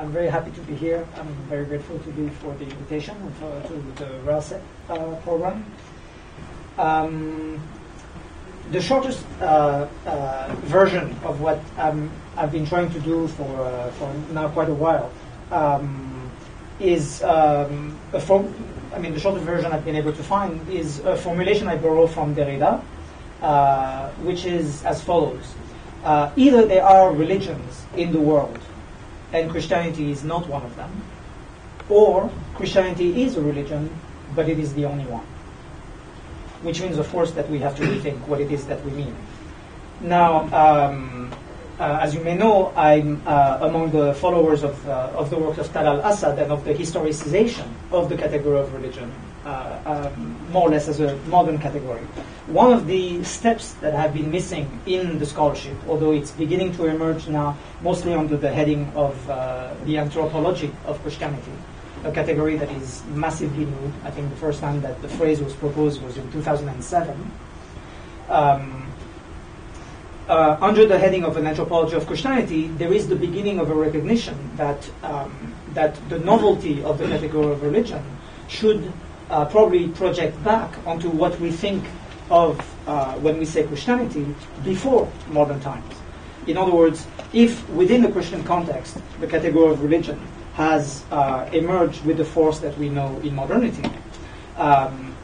I'm very happy to be here. I'm very grateful to be for the invitation and to the RALSEC program. The shortest version of what I've been trying to do for now quite a while is the shortest version I've been able to find is a formulation I borrow from Derrida, which is as follows. Either there are religions in the world, and Christianity is not one of them, or Christianity is a religion, but it is the only one. Which means, of course, that we have to rethink what it is that we mean. Now, as you may know, I'm among the followers of the work of Talal Assad and of the historicization of the category of religion, more or less as a modern category. One of the steps that have been missing in the scholarship, although it's beginning to emerge now, mostly under the heading of the anthropology of Christianity, a category that is massively new. I think the first time that the phrase was proposed was in 2007. Under the heading of an anthropology of Christianity, there is the beginning of a recognition that the novelty of the category of religion should probably project back onto what we think of when we say Christianity before modern times. In other words, if within the Christian context, the category of religion has emerged with the force that we know in modernity,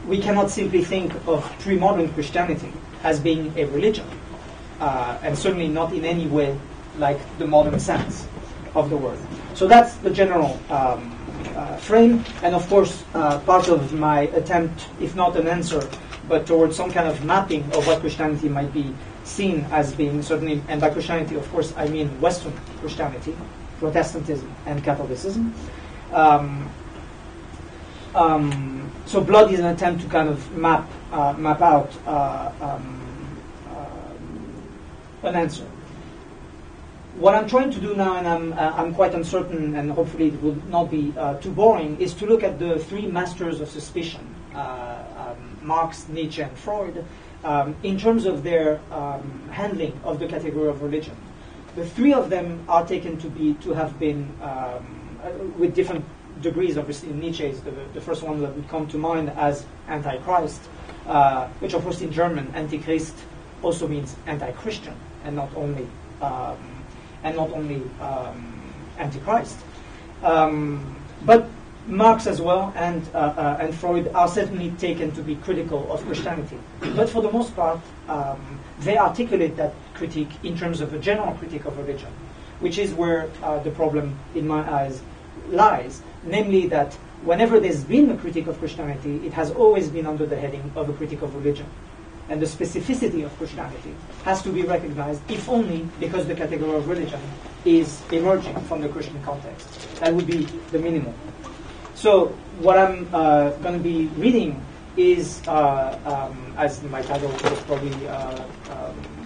we cannot simply think of pre-modern Christianity as being a religion, and certainly not in any way like the modern sense of the word. So that's the general frame, and of course part of my attempt, if not an answer, but towards some kind of mapping of what Christianity might be seen as being, certainly, and by Christianity, of course, I mean Western Christianity, Protestantism and Catholicism. So blood is an attempt to kind of map out an answer. What I'm trying to do now, and I'm quite uncertain, and hopefully it will not be too boring, is to look at the three masters of suspicion, Marx, Nietzsche, and Freud, in terms of their handling of the category of religion. The three of them are taken to have been, with different degrees. Obviously, Nietzsche is the first one that would come to mind as Antichrist, which, of course, in German, Antichrist also means anti-Christian, and not only Antichrist. But Marx as well and Freud are certainly taken to be critical of Christianity. But for the most part, they articulate that critique in terms of a general critique of religion, which is where the problem, in my eyes, lies. Namely that whenever there's been a critique of Christianity, it has always been under the heading of a critique of religion. And the specificity of Christianity has to be recognized, if only because the category of religion is emerging from the Christian context. That would be the minimum. So what I'm going to be reading is, as my title is probably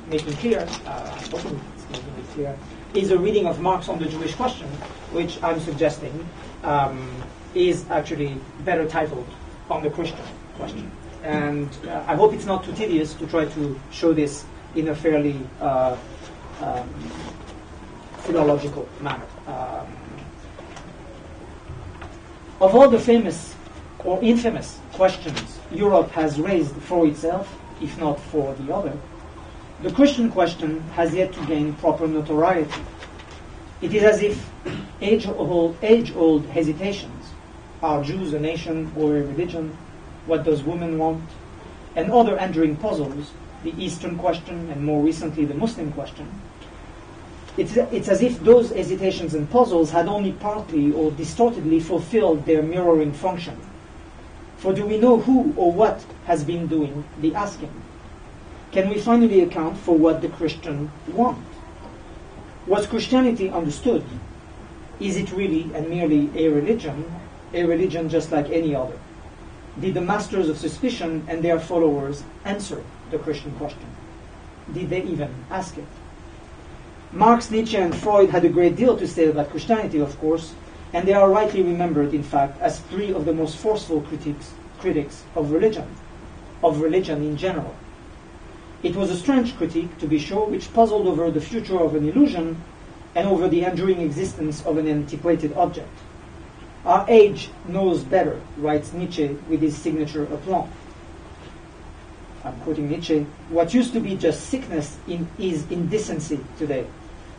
making clear, hopefully it's making it clear, is a reading of Marx on the Jewish question, which I'm suggesting is actually better titled On the Christian Question. And I hope it's not too tedious to try to show this in a fairly philological manner. Of all the famous or infamous questions Europe has raised for itself, if not for the other, the Christian question has yet to gain proper notoriety. It is as if age-old hesitations, are Jews a nation or a religion? What does women want? And other enduring puzzles, the Eastern question and more recently the Muslim question, it's as if those hesitations and puzzles had only partly or distortedly fulfilled their mirroring function. For do we know who or what has been doing the asking? Can we finally account for what the Christian wants? Was Christianity understood? Is it really and merely a religion just like any other? Did the masters of suspicion and their followers answer the Christian question? Did they even ask it? Marx, Nietzsche, and Freud had a great deal to say about Christianity, of course, and they are rightly remembered, in fact, as three of the most forceful critics of religion in general. It was a strange critique, to be sure, which puzzled over the future of an illusion and over the enduring existence of an antiquated object. Our age knows better, writes Nietzsche with his signature aplomb. I'm quoting Nietzsche, what used to be just sickness is indecency today.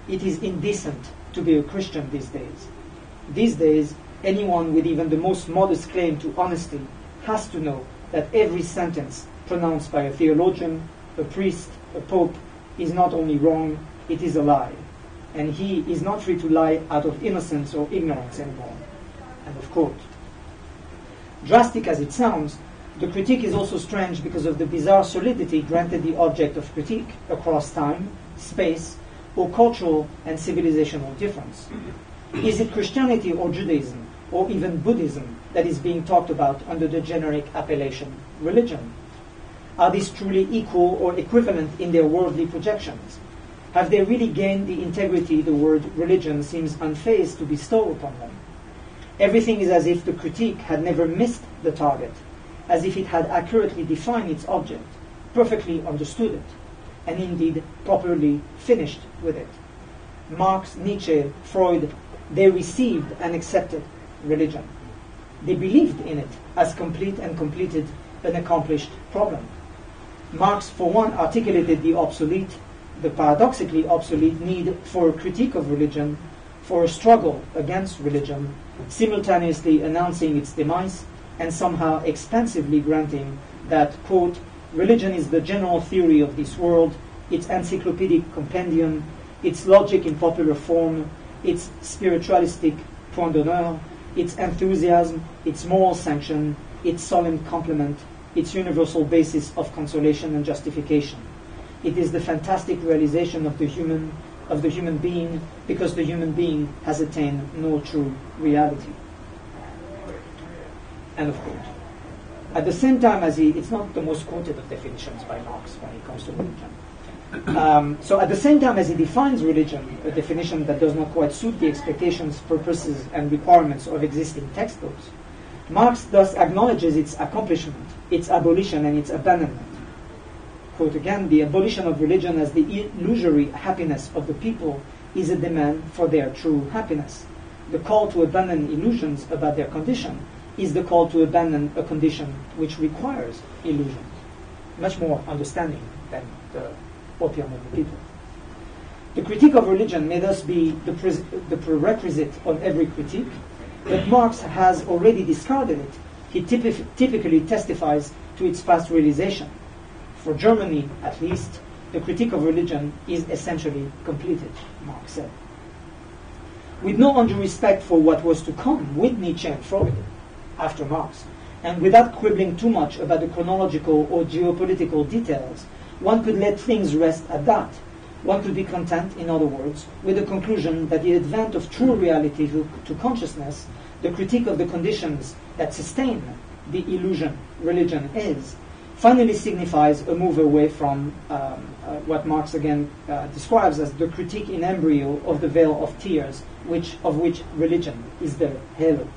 It is indecent to be a Christian these days. These days, anyone with even the most modest claim to honesty has to know that every sentence pronounced by a theologian, a priest, a pope, is not only wrong, it is a lie. And he is not free to lie out of innocence or ignorance anymore. End of quote. Drastic as it sounds, the critique is also strange because of the bizarre solidity granted the object of critique across time, space, or cultural and civilizational difference. Is it Christianity or Judaism, or even Buddhism, that is being talked about under the generic appellation religion? Are these truly equal or equivalent in their worldly projections? Have they really gained the integrity the word religion seems unfazed to bestow upon them? Everything is as if the critique had never missed the target, as if it had accurately defined its object, perfectly understood it, and indeed properly finished with it. Marx, Nietzsche, Freud, they received and accepted religion. They believed in it as complete and completed an accomplished problem. Marx, for one, articulated the paradoxically obsolete need for a critique of religion, for a struggle against religion, simultaneously announcing its demise and somehow expansively granting that, quote, religion is the general theory of this world, its encyclopedic compendium, its logic in popular form, its spiritualistic point d'honneur, its enthusiasm, its moral sanction, its solemn complement, its universal basis of consolation and justification. It is the fantastic realization of the human being, because the human being has attained no true reality. End of quote. At the same time as it's not the most quoted of definitions by Marx when it comes to religion. So at the same time as he defines religion, a definition that does not quite suit the expectations, purposes, and requirements of existing textbooks, Marx thus acknowledges its accomplishment, its abolition, and its abandonment. Quote again, the abolition of religion as the illusory happiness of the people is a demand for their true happiness. The call to abandon illusions about their condition is the call to abandon a condition which requires illusions. Much more understanding than the opium of the people. The critique of religion may thus be the prerequisite of every critique, but Marx has already discarded it. He typically testifies to its past realization. For Germany, at least, the critique of religion is essentially completed, Marx said. With no undue respect for what was to come with Nietzsche and Freud after Marx, and without quibbling too much about the chronological or geopolitical details, one could let things rest at that. One could be content, in other words, with the conclusion that the advent of true reality to consciousness, the critique of the conditions that sustain the illusion religion is, finally signifies a move away from what Marx again describes as the critique in embryo of the veil of tears, of which religion is the halo.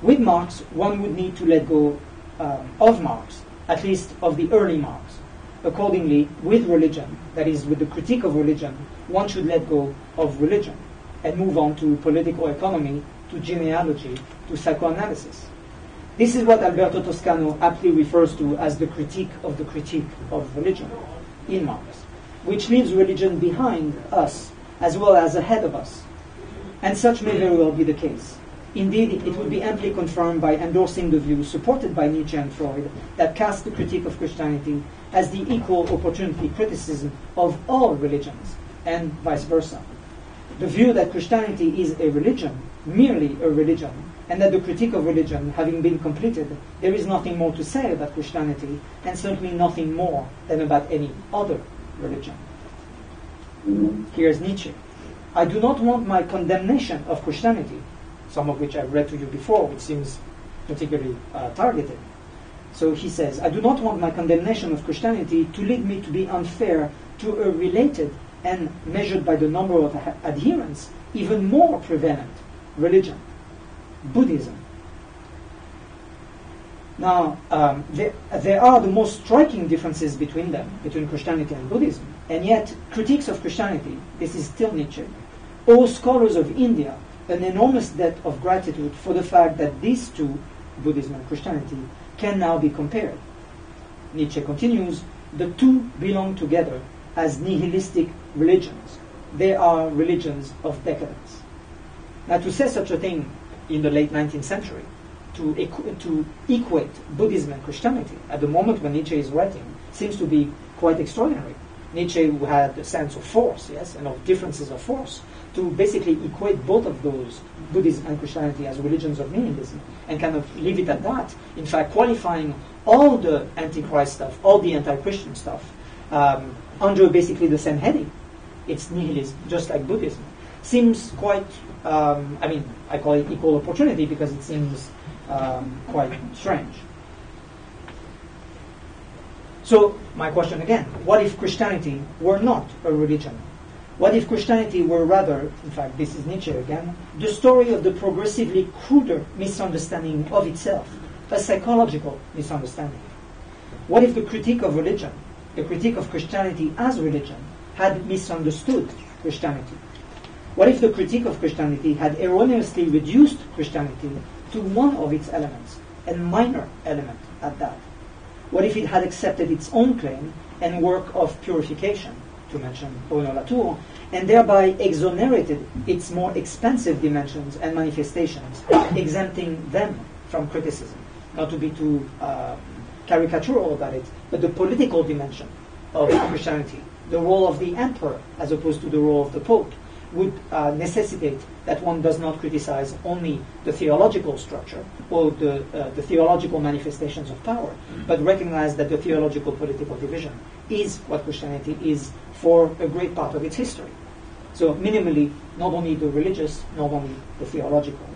With Marx, one would need to let go of Marx, at least of the early Marx. Accordingly, with religion, that is, with the critique of religion, one should let go of religion and move on to political economy, to genealogy, to psychoanalysis. This is what Alberto Toscano aptly refers to as the critique of religion in Marx, which leaves religion behind us as well as ahead of us. And such may very well be the case. Indeed, it would be amply confirmed by endorsing the view supported by Nietzsche and Freud that cast the critique of Christianity as the equal opportunity criticism of all religions, and vice versa. The view that Christianity is a religion, merely a religion, and that the critique of religion having been completed, there is nothing more to say about Christianity, and certainly nothing more than about any other religion. Here's Nietzsche. I do not want my condemnation of Christianity, some of which I've read to you before, which seems particularly targeted. So he says, I do not want my condemnation of Christianity to lead me to be unfair to a related and, measured by the number of adherents, even more prevalent religion, Buddhism. Now, there are the most striking differences between them, between Christianity and Buddhism. And yet, critiques of Christianity, this is still Nietzsche, owe scholars of India an enormous debt of gratitude for the fact that these two, Buddhism and Christianity, can now be compared. Nietzsche continues, the two belong together as nihilistic religions. They are religions of decadence. Now, to say such a thing in the late 19th century, to equate Buddhism and Christianity at the moment when Nietzsche is writing, seems to be quite extraordinary. Nietzsche, who had a sense of force, yes, and of differences of force, to basically equate both of those, Buddhism and Christianity, as religions of nihilism, and kind of leave it at that, in fact qualifying all the antichrist stuff, all the anti-Christian stuff, under basically the same heading. It's nihilism, just like Buddhism. Seems quite, I call it equal opportunity because it seems quite strange. So, my question again, what if Christianity were not a religion? What if Christianity were rather, in fact, this is Nietzsche again, the story of the progressively cruder misunderstanding of itself, a psychological misunderstanding? What if the critique of religion, the critique of Christianity as religion, had misunderstood Christianity? What if the critique of Christianity had erroneously reduced Christianity to one of its elements, a minor element at that? What if it had accepted its own claim and work of purification, to mention Bruno Latour, and thereby exonerated its more expansive dimensions and manifestations, exempting them from criticism? Not to be too caricatural about it, but the political dimension of Christianity, the role of the emperor as opposed to the role of the pope, would necessitate that one does not criticize only the theological structure or the theological manifestations of power, but recognize that the theological political division is what Christianity is for a great part of its history. So minimally, not only the religious, not only the theological.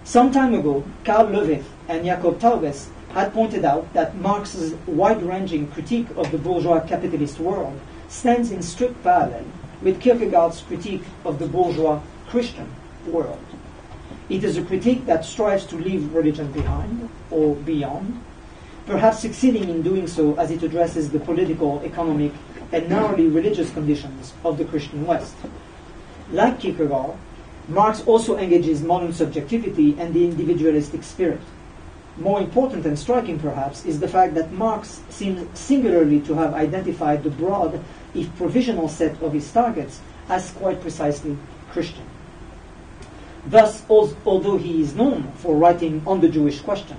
Some time ago, Karl Löwith and Jakob Taubes had pointed out that Marx's wide-ranging critique of the bourgeois capitalist world stands in strict parallel with Kierkegaard's critique of the bourgeois Christian world. It is a critique that strives to leave religion behind or beyond, perhaps succeeding in doing so as it addresses the political, economic, and narrowly religious conditions of the Christian West. Like Kierkegaard, Marx also engages modern subjectivity and the individualistic spirit. More important and striking, perhaps, is the fact that Marx seems singularly to have identified the broad, if provisional set of his targets as quite precisely Christian. Thus, although he is known for writing on the Jewish question,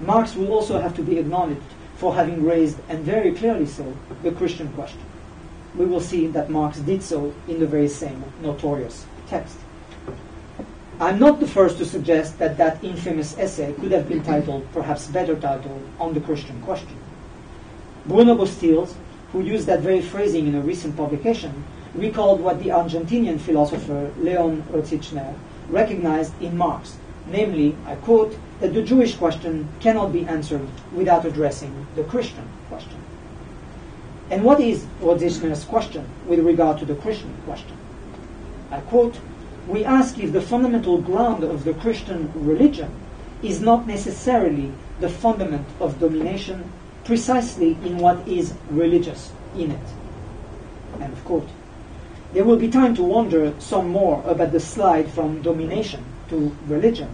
Marx will also have to be acknowledged for having raised, and very clearly so, the Christian question. We will see that Marx did so in the very same notorious text. I'm not the first to suggest that that infamous essay could have been titled, perhaps better titled, On the Christian Question. Bruno Bostiels, who used that very phrasing in a recent publication, recalled what the Argentinian philosopher Leon Rosichner recognized in Marx, namely, I quote, that the Jewish question cannot be answered without addressing the Christian question. And what is Rosichner's question with regard to the Christian question? I quote, we ask if the fundamental ground of the Christian religion is not necessarily the fundament of domination precisely in what is religious in it. End of quote. There will be time to wonder some more about the slide from domination to religion,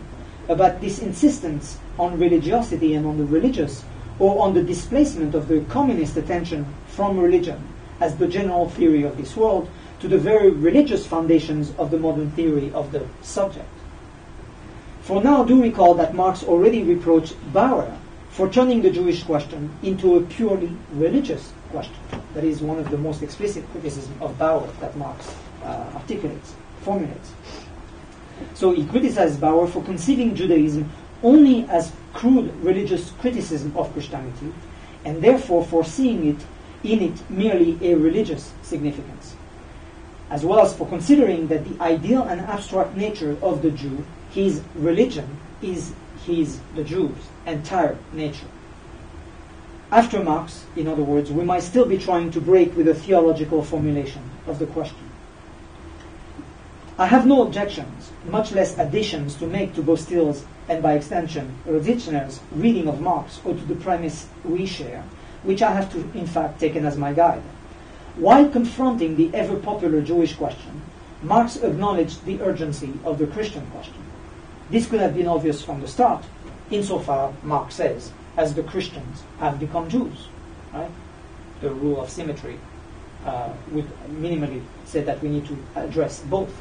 about this insistence on religiosity and on the religious, or on the displacement of the communist attention from religion as the general theory of this world to the very religious foundations of the modern theory of the subject. For now, do recall that Marx already reproached Bauer for turning the Jewish question into a purely religious question. That is one of the most explicit criticisms of Bauer that Marx formulates. So he criticizes Bauer for conceiving Judaism only as crude religious criticism of Christianity, and therefore foreseeing in it merely a religious significance, as well as for considering that the ideal and abstract nature of the Jew, his religion, is the Jew's entire nature. After Marx, in other words, we might still be trying to break with a theological formulation of the question. I have no objections, much less additions, to make to Bostiels and by extension Rosichner's reading of Marx or to the premise we share, which I have to in fact taken as my guide. While confronting the ever-popular Jewish question, Marx acknowledged the urgency of the Christian question. This could have been obvious from the start, insofar, Marx says, as the Christians have become Jews. Right? The rule of symmetry would minimally say that we need to address both.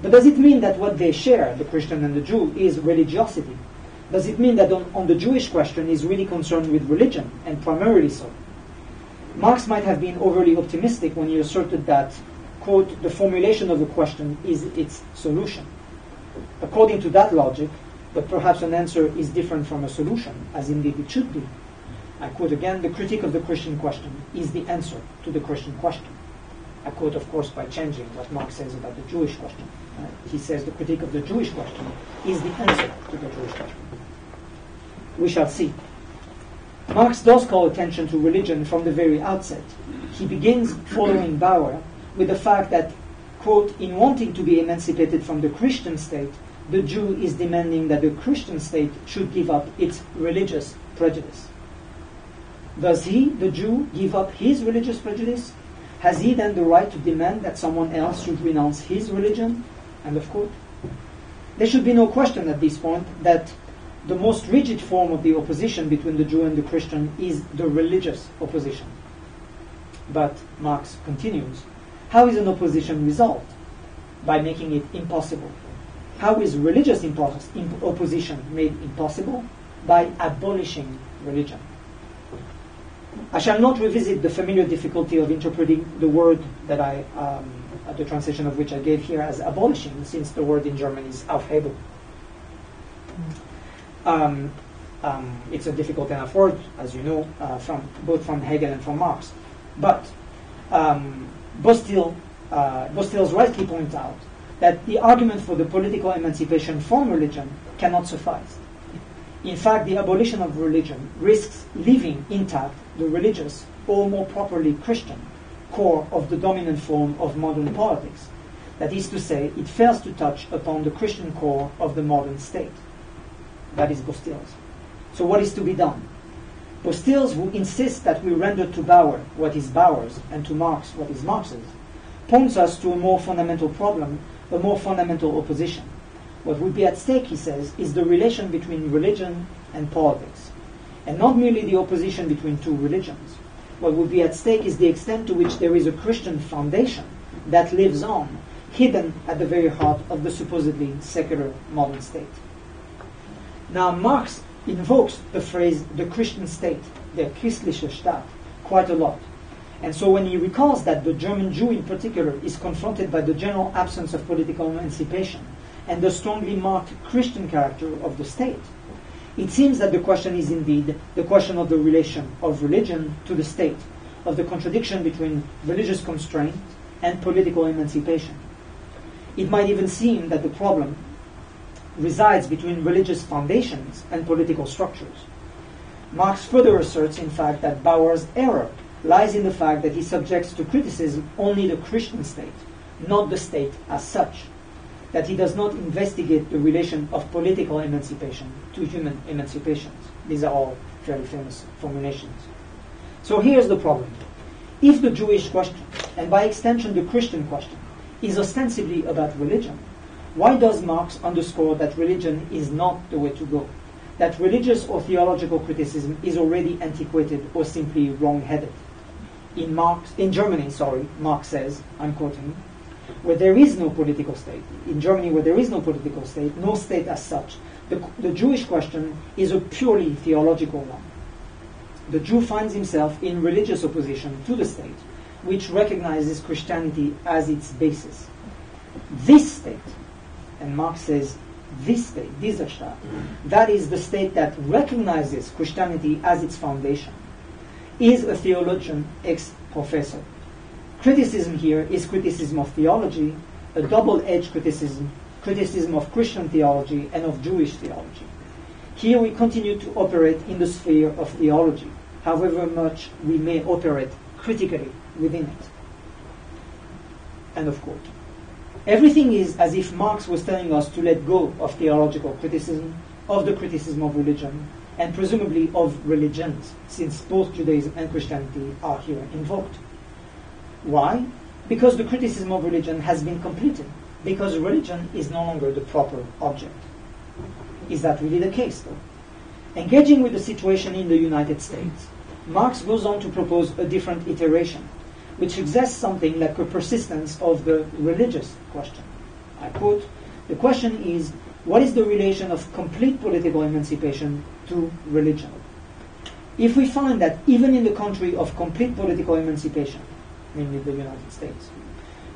But does it mean that what they share, the Christian and the Jew, is religiosity? Does it mean that on the Jewish question is really concerned with religion, and primarily so? Marx might have been overly optimistic when he asserted that, quote, the formulation of a question is its solution. According to that logic, but perhaps an answer is different from a solution, as indeed it should be. I quote again, the critique of the Christian question is the answer to the Christian question. I quote, of course, by changing what Marx says about the Jewish question. He says the critique of the Jewish question is the answer to the Jewish question. We shall see. Marx does call attention to religion from the very outset. He begins, following Bauer, with the fact that, quote, in wanting to be emancipated from the Christian state, the Jew is demanding that the Christian state should give up its religious prejudice. Does he, the Jew, give up his religious prejudice? Has he then the right to demand that someone else should renounce his religion? End of quote. There should be no question at this point that the most rigid form of the opposition between the Jew and the Christian is the religious opposition. But Marx continues, how is an opposition resolved? By making it impossible. How is religious opposition made impossible? By abolishing religion. I shall not revisit the familiar difficulty of interpreting the word that the translation of which I gave here as abolishing, since the word in German is aufheben. It's a difficult enough word, as you know, both from Hegel and from Marx. But Bostil's rightly point out that the argument for the political emancipation from religion cannot suffice. In fact, the abolition of religion risks leaving intact the religious, or more properly Christian, core of the dominant form of modern politics. That is to say, it fails to touch upon the Christian core of the modern state. That is Bostil's. So what is to be done? Bostil's, who insists that we render to Bauer what is Bauer's and to Marx what is Marx's, points us to a more fundamental problem, a more fundamental opposition. What would be at stake, he says, is the relation between religion and politics, and not merely the opposition between two religions. What would be at stake is the extent to which there is a Christian foundation that lives on, hidden at the very heart of the supposedly secular modern state. Now, Marx invokes the phrase the Christian state, der christliche Staat, quite a lot. And so when he recalls that the German Jew in particular is confronted by the general absence of political emancipation and the strongly marked Christian character of the state, it seems that the question is indeed the question of the relation of religion to the state, of the contradiction between religious constraint and political emancipation. It might even seem that the problem resides between religious foundations and political structures. Marx further asserts, in fact, that Bauer's error lies in the fact that he subjects to criticism only the Christian state, not the state as such, that he does not investigate the relation of political emancipation to human emancipations. These are all fairly famous formulations. So here's the problem. If the Jewish question, and by extension the Christian question, is ostensibly about religion, why does Marx underscore that religion is not the way to go? That religious or theological criticism is already antiquated or simply wrong-headed? In Germany, Marx says, I'm quoting, where there is no political state, in Germany where there is no political state, no state as such, the Jewish question is a purely theological one. The Jew finds himself in religious opposition to the state, which recognizes Christianity as its basis. This state, and Marx says, this state, dieser Staat, that is the state that recognizes Christianity as its foundation, is a theologian ex professor. Criticism here is criticism of theology, a double-edged criticism of Christian theology and of Jewish theology. Here we continue to operate in the sphere of theology, however much we may operate critically within it. End of quote. Everything is as if Marx was telling us to let go of theological criticism, of the criticism of religion, and presumably of religions, since both Judaism and Christianity are here invoked. Why? Because the criticism of religion has been completed, because religion is no longer the proper object. Is that really the case, though? Engaging with the situation in the United States, Marx goes on to propose a different iteration, which suggests something like a persistence of the religious question. I quote, "The question is, what is the relation of complete political emancipation to religion? If we find that even in the country of complete political emancipation, namely the United States,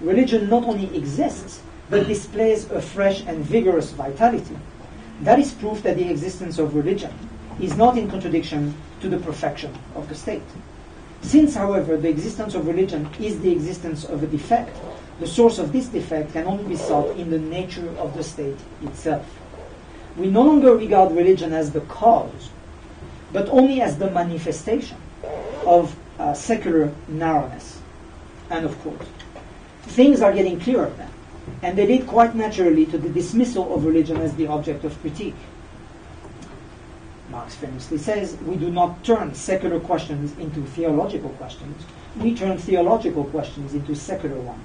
religion not only exists, but displays a fresh and vigorous vitality, that is proof that the existence of religion is not in contradiction to the perfection of the state. Since, however, the existence of religion is the existence of a defect, the source of this defect can only be sought in the nature of the state itself. We no longer regard religion as the cause, but only as the manifestation of secular narrowness." End of quote. Things are getting clearer then, and they lead quite naturally to the dismissal of religion as the object of critique. Marx famously says, "We do not turn secular questions into theological questions, we turn theological questions into secular ones.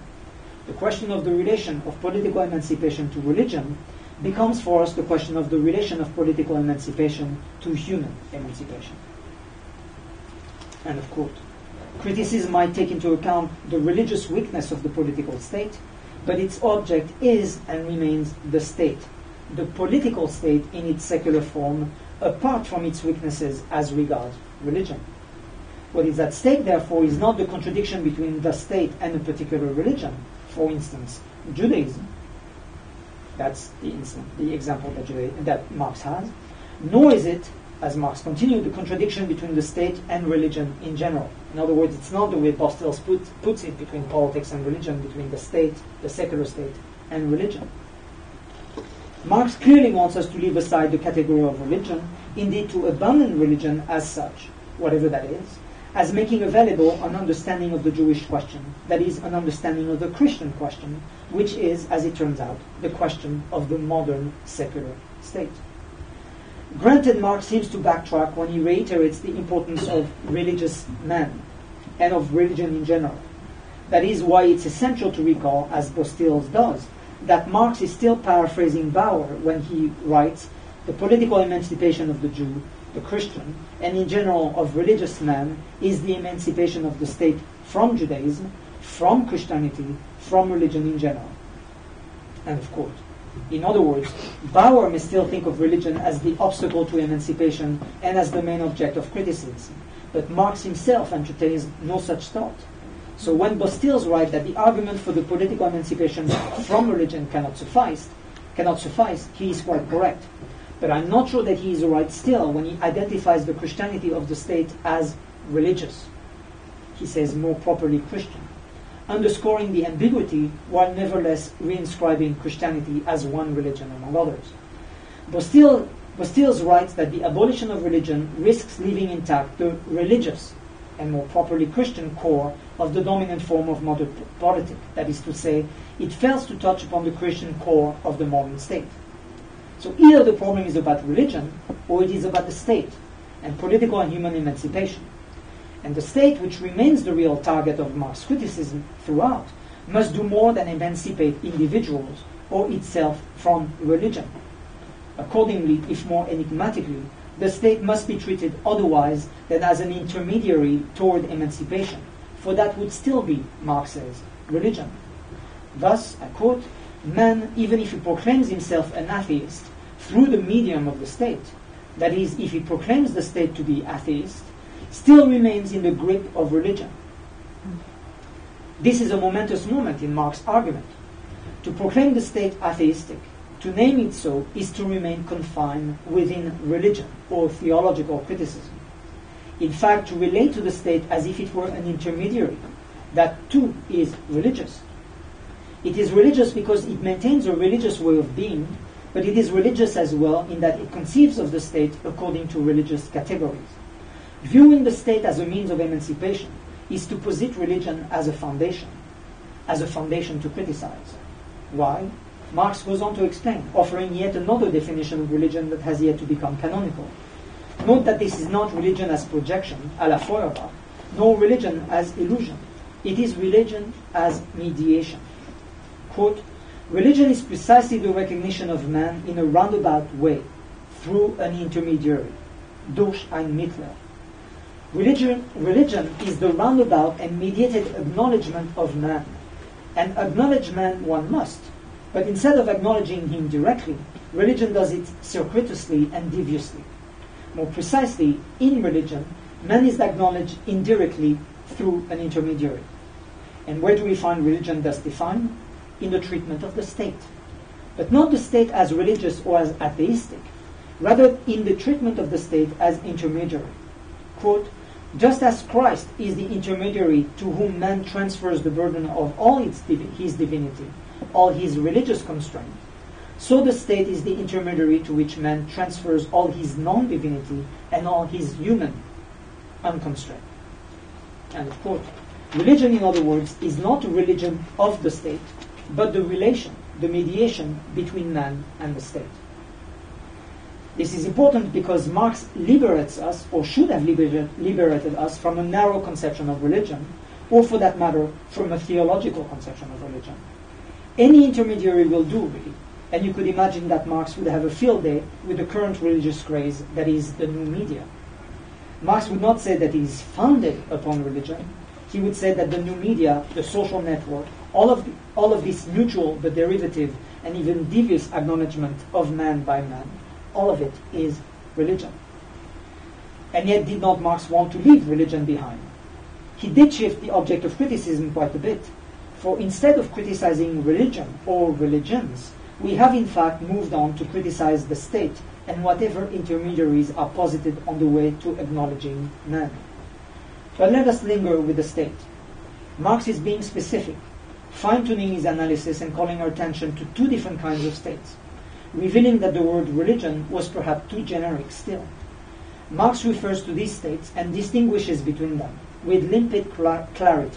The question of the relation of political emancipation to religion becomes for us the question of the relation of political emancipation to human emancipation." End of quote. Criticism might take into account the religious weakness of the political state, but its object is and remains the state, the political state in its secular form, apart from its weaknesses as regards religion. What is at stake, therefore, is not the contradiction between the state and a particular religion, for instance, Judaism. That's the example that Marx has. Nor is it, as Marx continued, the contradiction between the state and religion in general. In other words, it's not the way Bostils puts it between politics and religion, between the state, the secular state, and religion. Marx clearly wants us to leave aside the category of religion, indeed to abandon religion as such, whatever that is, as making available an understanding of the Jewish question, that is, an understanding of the Christian question, which is, as it turns out, the question of the modern secular state. Granted, Marx seems to backtrack when he reiterates the importance of religious men and of religion in general. That is why it's essential to recall, as Bostils does, that Marx is still paraphrasing Bauer when he writes, "The political emancipation of the Jew, the Christian, and in general of religious man is the emancipation of the state from Judaism, from Christianity, from religion in general." End of quote. In other words, Bauer may still think of religion as the obstacle to emancipation and as the main object of criticism, but Marx himself entertains no such thought. So when Bostils writes that the argument for the political emancipation from religion cannot suffice, he is quite correct. But I'm not sure that he is right still when he identifies the Christianity of the state as religious. He says more properly Christian, underscoring the ambiguity while nevertheless reinscribing Christianity as one religion among others. Bostils writes that the abolition of religion risks leaving intact the religious, and more properly Christian, core of the dominant form of modern politics. That is to say, it fails to touch upon the Christian core of the modern state. So either the problem is about religion, or it is about the state, and political and human emancipation. And the state, which remains the real target of Marx's criticism throughout, must do more than emancipate individuals or itself from religion. Accordingly, if more enigmatically, the state must be treated otherwise than as an intermediary toward emancipation, for that would still be, Marx says, religion. Thus, I quote, "Man, even if he proclaims himself an atheist through the medium of the state, that is, if he proclaims the state to be atheist, still remains in the grip of religion." This is a momentous moment in Marx's argument. To proclaim the state atheistic, to name it so, is to remain confined within religion or theological criticism. In fact, to relate to the state as if it were an intermediary, that too is religious. It is religious because it maintains a religious way of being, but it is religious as well in that it conceives of the state according to religious categories. Viewing the state as a means of emancipation is to posit religion as a foundation to criticize. Why? Marx goes on to explain, offering yet another definition of religion that has yet to become canonical. Note that this is not religion as projection, à la Feuerbach, nor religion as illusion. It is religion as mediation. Quote, religion is precisely the recognition of man in a roundabout way, through an intermediary, durch ein Mittler. Religion is the roundabout and mediated acknowledgement of man. And acknowledge man one must, but instead of acknowledging him directly, religion does it circuitously and deviously. More precisely, in religion, man is acknowledged indirectly through an intermediary. And where do we find religion thus defined? In the treatment of the state. But not the state as religious or as atheistic, rather in the treatment of the state as intermediary. Quote, just as Christ is the intermediary to whom man transfers the burden of all his divinity, all his religious constraint, so the state is the intermediary to which man transfers all his non-divinity and all his human unconstraint. End of quote. Religion, in other words, is not a religion of the state, but the relation, the mediation between man and the state. This is important because Marx liberates us, or should have liberated us, from a narrow conception of religion, or for that matter, from a theological conception of religion. Any intermediary will do, really, and you could imagine that Marx would have a field day with the current religious craze that is the new media. Marx would not say that it is founded upon religion. He would say that the new media, the social network, all of this mutual but derivative and even devious acknowledgement of man by man, all of it is religion. And yet did not Marx want to leave religion behind? He did shift the object of criticism quite a bit, for instead of criticizing religion or religions, we have in fact moved on to criticize the state and whatever intermediaries are posited on the way to acknowledging man. But let us linger with the state. Marx is being specific, fine-tuning his analysis and calling our attention to two different kinds of states, revealing that the word religion was perhaps too generic still. Marx refers to these states and distinguishes between them with limpid clarity.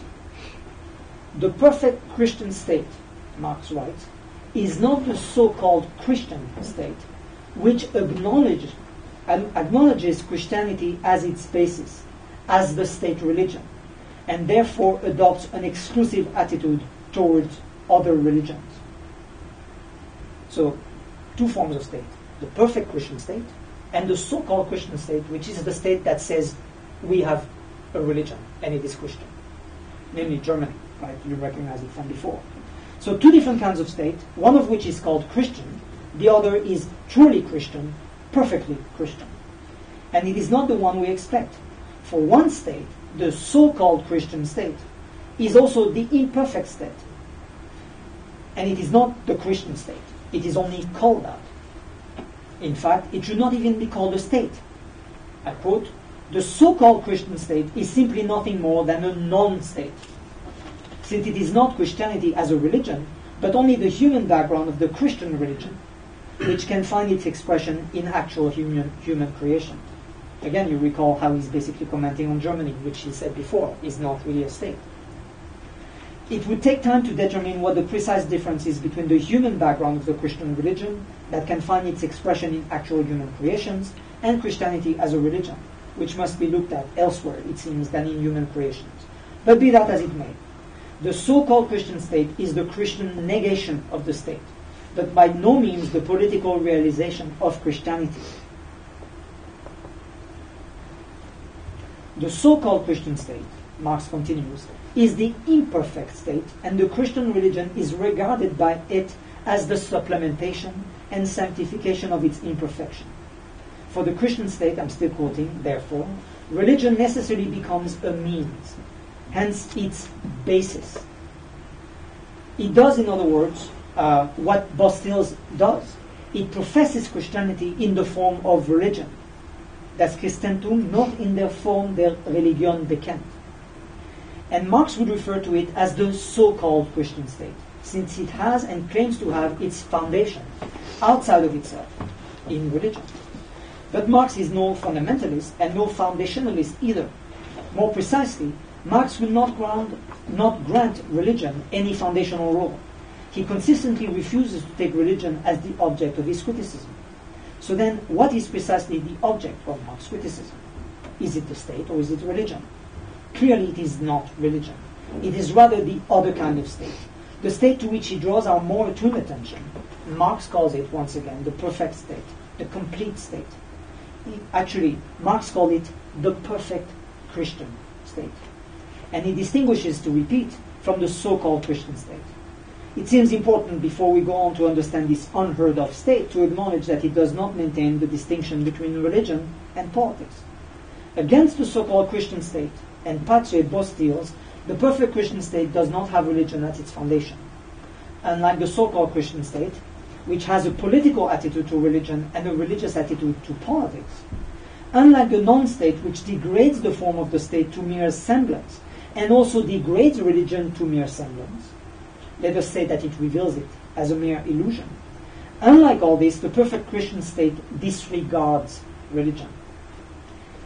The perfect Christian state, Marx writes, is not the so-called Christian state, which acknowledges Christianity as its basis, as the state religion, and therefore adopts an exclusive attitude towards other religions. So, two forms of state: the perfect Christian state and the so-called Christian state, which is the state that says we have a religion and it is Christian, namely Germany, right? You recognize it from before. So two different kinds of state, one of which is called Christian, the other is truly Christian, perfectly Christian. And it is not the one we expect. For one state, the so-called Christian state, is also the imperfect state. And it is not the Christian state. It is only called that. In fact, it should not even be called a state. I quote, the so-called Christian state is simply nothing more than a non-state, since it is not Christianity as a religion, but only the human background of the Christian religion, which can find its expression in actual human creation. Again, you recall how he's basically commenting on Germany, which he said before is not really a state. It would take time to determine what the precise difference is between the human background of the Christian religion that can find its expression in actual human creations and Christianity as a religion, which must be looked at elsewhere, it seems, than in human creations. But be that as it may, the so-called Christian state is the Christian negation of the state, but by no means the political realization of Christianity. The so-called Christian state, Marx continues, is the imperfect state, and the Christian religion is regarded by it as the supplementation and sanctification of its imperfection. For the Christian state, I'm still quoting, therefore, religion necessarily becomes a means, hence its basis. It does, in other words, what Bostilles does. It professes Christianity in the form of religion. Das Christentum not in der Form der Religion bekennt. And Marx would refer to it as the so-called Christian state, since it has and claims to have its foundation outside of itself, in religion. But Marx is no fundamentalist and no foundationalist either. More precisely, Marx will not grant religion any foundational role. He consistently refuses to take religion as the object of his criticism. So then, what is precisely the object of Marx's criticism? Is it the state or is it religion? Clearly, it is not religion. It is rather the other kind of state. The state to which he draws our more attuned attention. Marx calls it, once again, the perfect state, the complete state. Actually, Marx called it the perfect Christian state. And he distinguishes, to repeat, from the so-called Christian state. It seems important, before we go on to understand this unheard of state, to acknowledge that it does not maintain the distinction between religion and politics. Against the so-called Christian state, and Pace both deals, the perfect Christian state does not have religion at its foundation. Unlike the so-called Christian state, which has a political attitude to religion and a religious attitude to politics, unlike the non-state, which degrades the form of the state to mere semblance, and also degrades religion to mere semblance, let us say that it reveals it as a mere illusion. Unlike all this, the perfect Christian state disregards religion.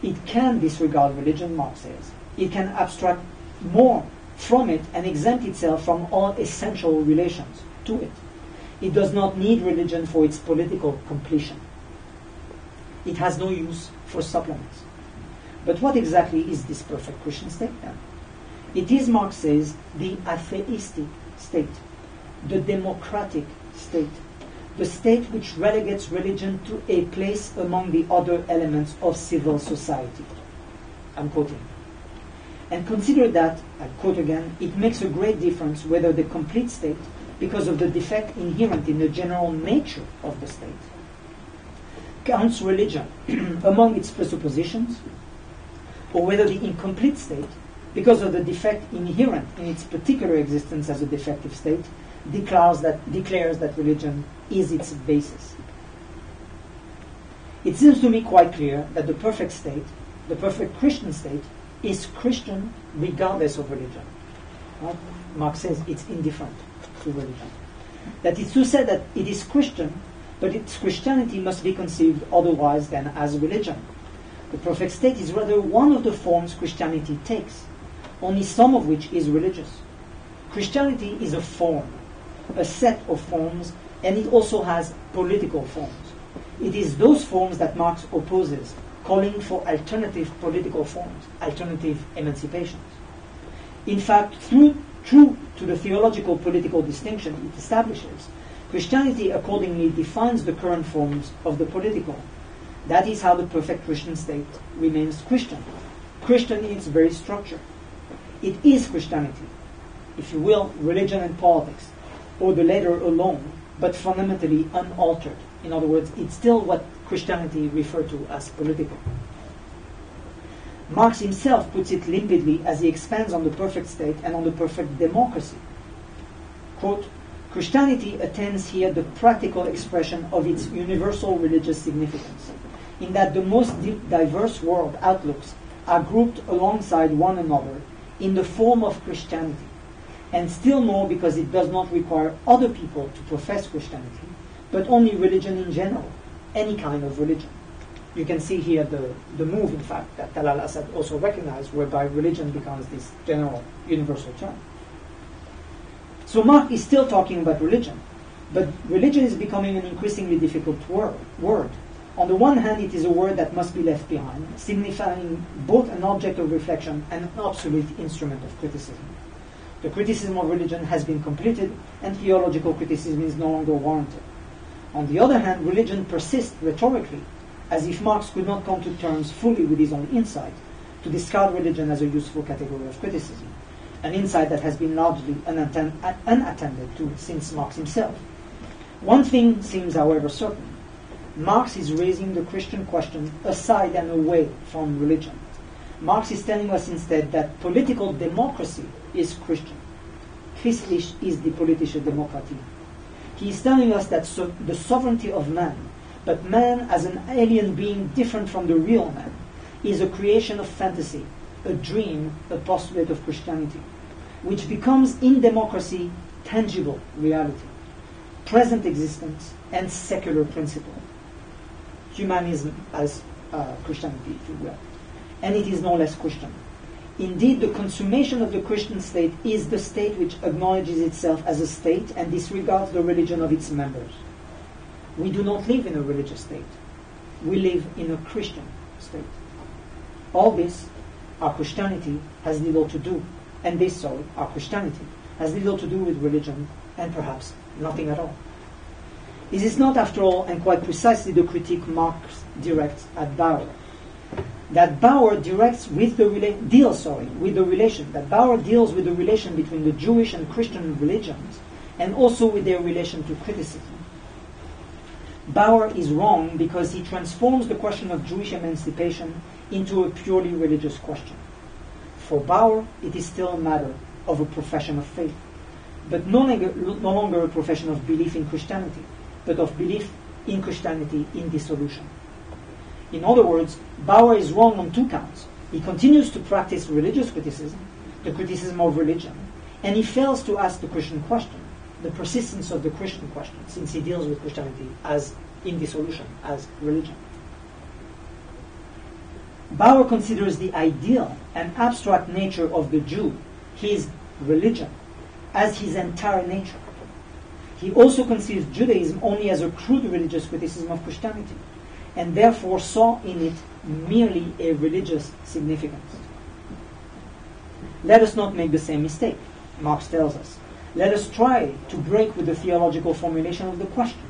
It can disregard religion, Marx says. It can abstract more from it and exempt itself from all essential relations to it. It does not need religion for its political completion. It has no use for supplements. But what exactly is this perfect Christian state then? It is, Marx says, the atheistic state, the democratic state, the state which relegates religion to a place among the other elements of civil society. I'm quoting. And consider that, I quote again, it makes a great difference whether the complete state, because of the defect inherent in the general nature of the state, counts religion among its presuppositions, or whether the incomplete state, because of the defect inherent in its particular existence as a defective state, declares that religion is its basis. It seems to me quite clear that the perfect state, the perfect Christian state, is Christian regardless of religion. Right? Marx says it's indifferent to religion. That is to say that it is Christian, but its Christianity must be conceived otherwise than as religion. The perfect state is rather one of the forms Christianity takes, only some of which is religious. Christianity is a form, a set of forms, and it also has political forms. It is those forms that Marx opposes, calling for alternative political forms, alternative emancipations. In fact, true to the theological political distinction it establishes, Christianity accordingly defines the current forms of the political. That is how the perfect Christian state remains Christian. Christian in its very structure. It is Christianity, if you will, religion and politics, or the latter alone, but fundamentally unaltered. In other words, it's still what Christianity referred to as political. Marx himself puts it limpidly as he expands on the perfect state and on the perfect democracy. Quote, Christianity attains here the practical expression of its universal religious significance, in that the most diverse world outlooks are grouped alongside one another in the form of Christianity, and still more because it does not require other people to profess Christianity, but only religion in general, any kind of religion. You can see here the move, in fact, that Talal Asad also recognized, whereby religion becomes this general, universal term. So Marx is still talking about religion, but religion is becoming an increasingly difficult word. On the one hand, it is a word that must be left behind, signifying both an object of reflection and an obsolete instrument of criticism. The criticism of religion has been completed, and theological criticism is no longer warranted. On the other hand, religion persists rhetorically, as if Marx could not come to terms fully with his own insight to discard religion as a useful category of criticism, an insight that has been largely unattended to since Marx himself. One thing seems, however, certain. Marx is raising the Christian question aside and away from religion. Marx is telling us instead that political democracy is Christian. Christlich is die politische Demokratie. He is telling us that the sovereignty of man, but man as an alien being different from the real man, is a creation of fantasy, a dream, a postulate of Christianity, which becomes in democracy tangible reality, present existence, and secular principle. Humanism as Christianity, if you will. And it is no less Christian. Indeed, the consummation of the Christian state is the state which acknowledges itself as a state and disregards the religion of its members. We do not live in a religious state. we live in a Christian state. All this, our Christianity, has little to do, and this, our Christianity, has little to do with religion, and perhaps nothing at all. Is this not, after all, and quite precisely the critique Marx directs at Bauer? That Bauer deals with the relation. That Bauer deals with the relation between the Jewish and Christian religions, and also with their relation to criticism. Bauer is wrong because he transforms the question of Jewish emancipation into a purely religious question. For Bauer, it is still a matter of a profession of faith, but no longer a profession of belief in Christianity, but of belief in Christianity in dissolution. In other words, Bauer is wrong on two counts. He continues to practice religious criticism, the criticism of religion, and he fails to ask the Christian question, the persistence of the Christian question, since he deals with Christianity as in dissolution, as religion. Bauer considers the ideal and abstract nature of the Jew, his religion, as his entire nature. He also conceives Judaism only as a crude religious criticism of Christianity, and therefore saw in it merely a religious significance. Let us not make the same mistake, Marx tells us. Let us try to break with the theological formulation of the question.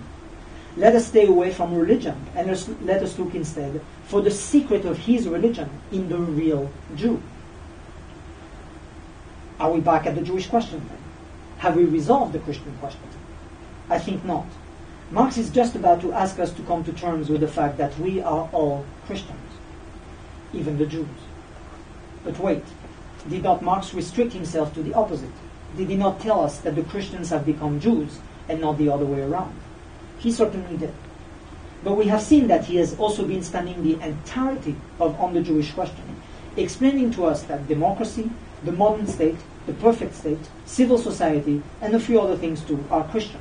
Let us stay away from religion, and let us look instead for the secret of his religion in the real Jew. Are we back at the Jewish question then? Have we resolved the Christian question? I think not. Marx is just about to ask us to come to terms with the fact that we are all Christians, even the Jews. But wait, did not Marx restrict himself to the opposite? Did he not tell us that the Christians have become Jews and not the other way around? He certainly did. But we have seen that he has also been spending the entirety on the Jewish question, explaining to us that democracy, the modern state, the perfect state, civil society, and a few other things too are Christian.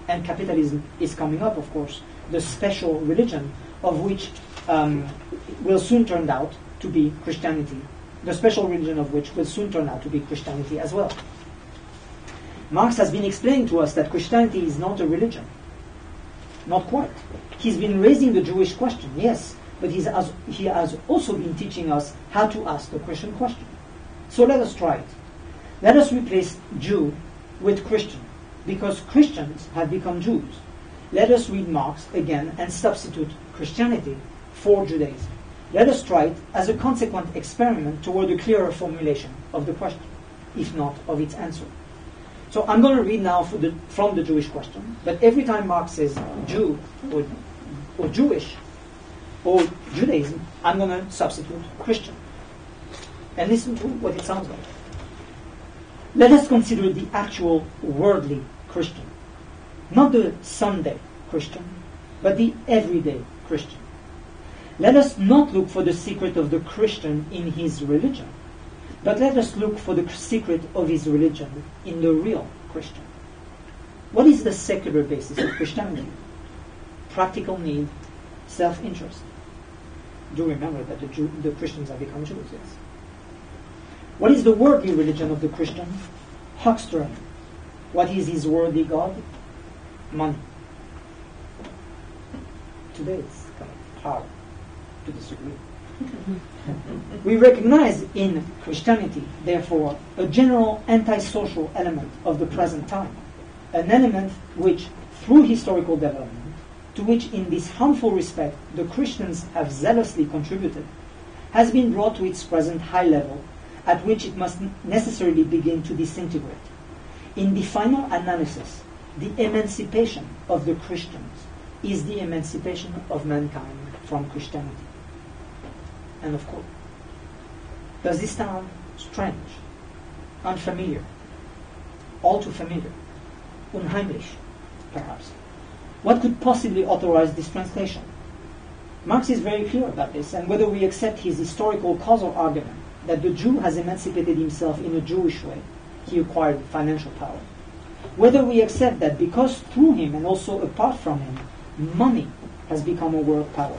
And capitalism is coming up, of course, the special religion of which will soon turn out to be Christianity, the special religion of which will soon turn out to be Christianity as well. Marx has been explaining to us that Christianity is not a religion. Not quite. He's been raising the Jewish question, yes, but he has also been teaching us how to ask the Christian question. So let us try it. Let us replace Jew with Christian, because Christians have become Jews. Let us read Marx again and substitute Christianity for Judaism. Let us try it as a consequent experiment toward a clearer formulation of the question, if not of its answer. So I'm going to read now from the Jewish question, but every time Marx says Jew or Jewish or Judaism, I'm going to substitute Christian. And listen to what it sounds like. Let us consider the actual worldly Christian. Not the Sunday Christian, but the everyday Christian. Let us not look for the secret of the Christian in his religion, but let us look for the secret of his religion in the real Christian. What is the secular basis of Christianity? Practical need, self-interest. Do remember that the Christians have become Jews, yes. What is the worldly religion of the Christian? Huckstering. What is his worldly God? Money. Today it's kind of hard to disagree. We recognize in Christianity, therefore, a general antisocial element of the present time, an element which, through historical development, to which in this harmful respect the Christians have zealously contributed, has been brought to its present high level, at which it must necessarily begin to disintegrate. In the final analysis, the emancipation of the Christians is the emancipation of mankind from Christianity. End of quote. Does this sound strange, unfamiliar, all too familiar, unheimlich, perhaps? What could possibly authorize this translation? Marx is very clear about this, and whether we accept his historical causal argument that the Jew has emancipated himself in a Jewish way, he acquired financial power, whether we accept that because through him and also apart from him, money has become a world power,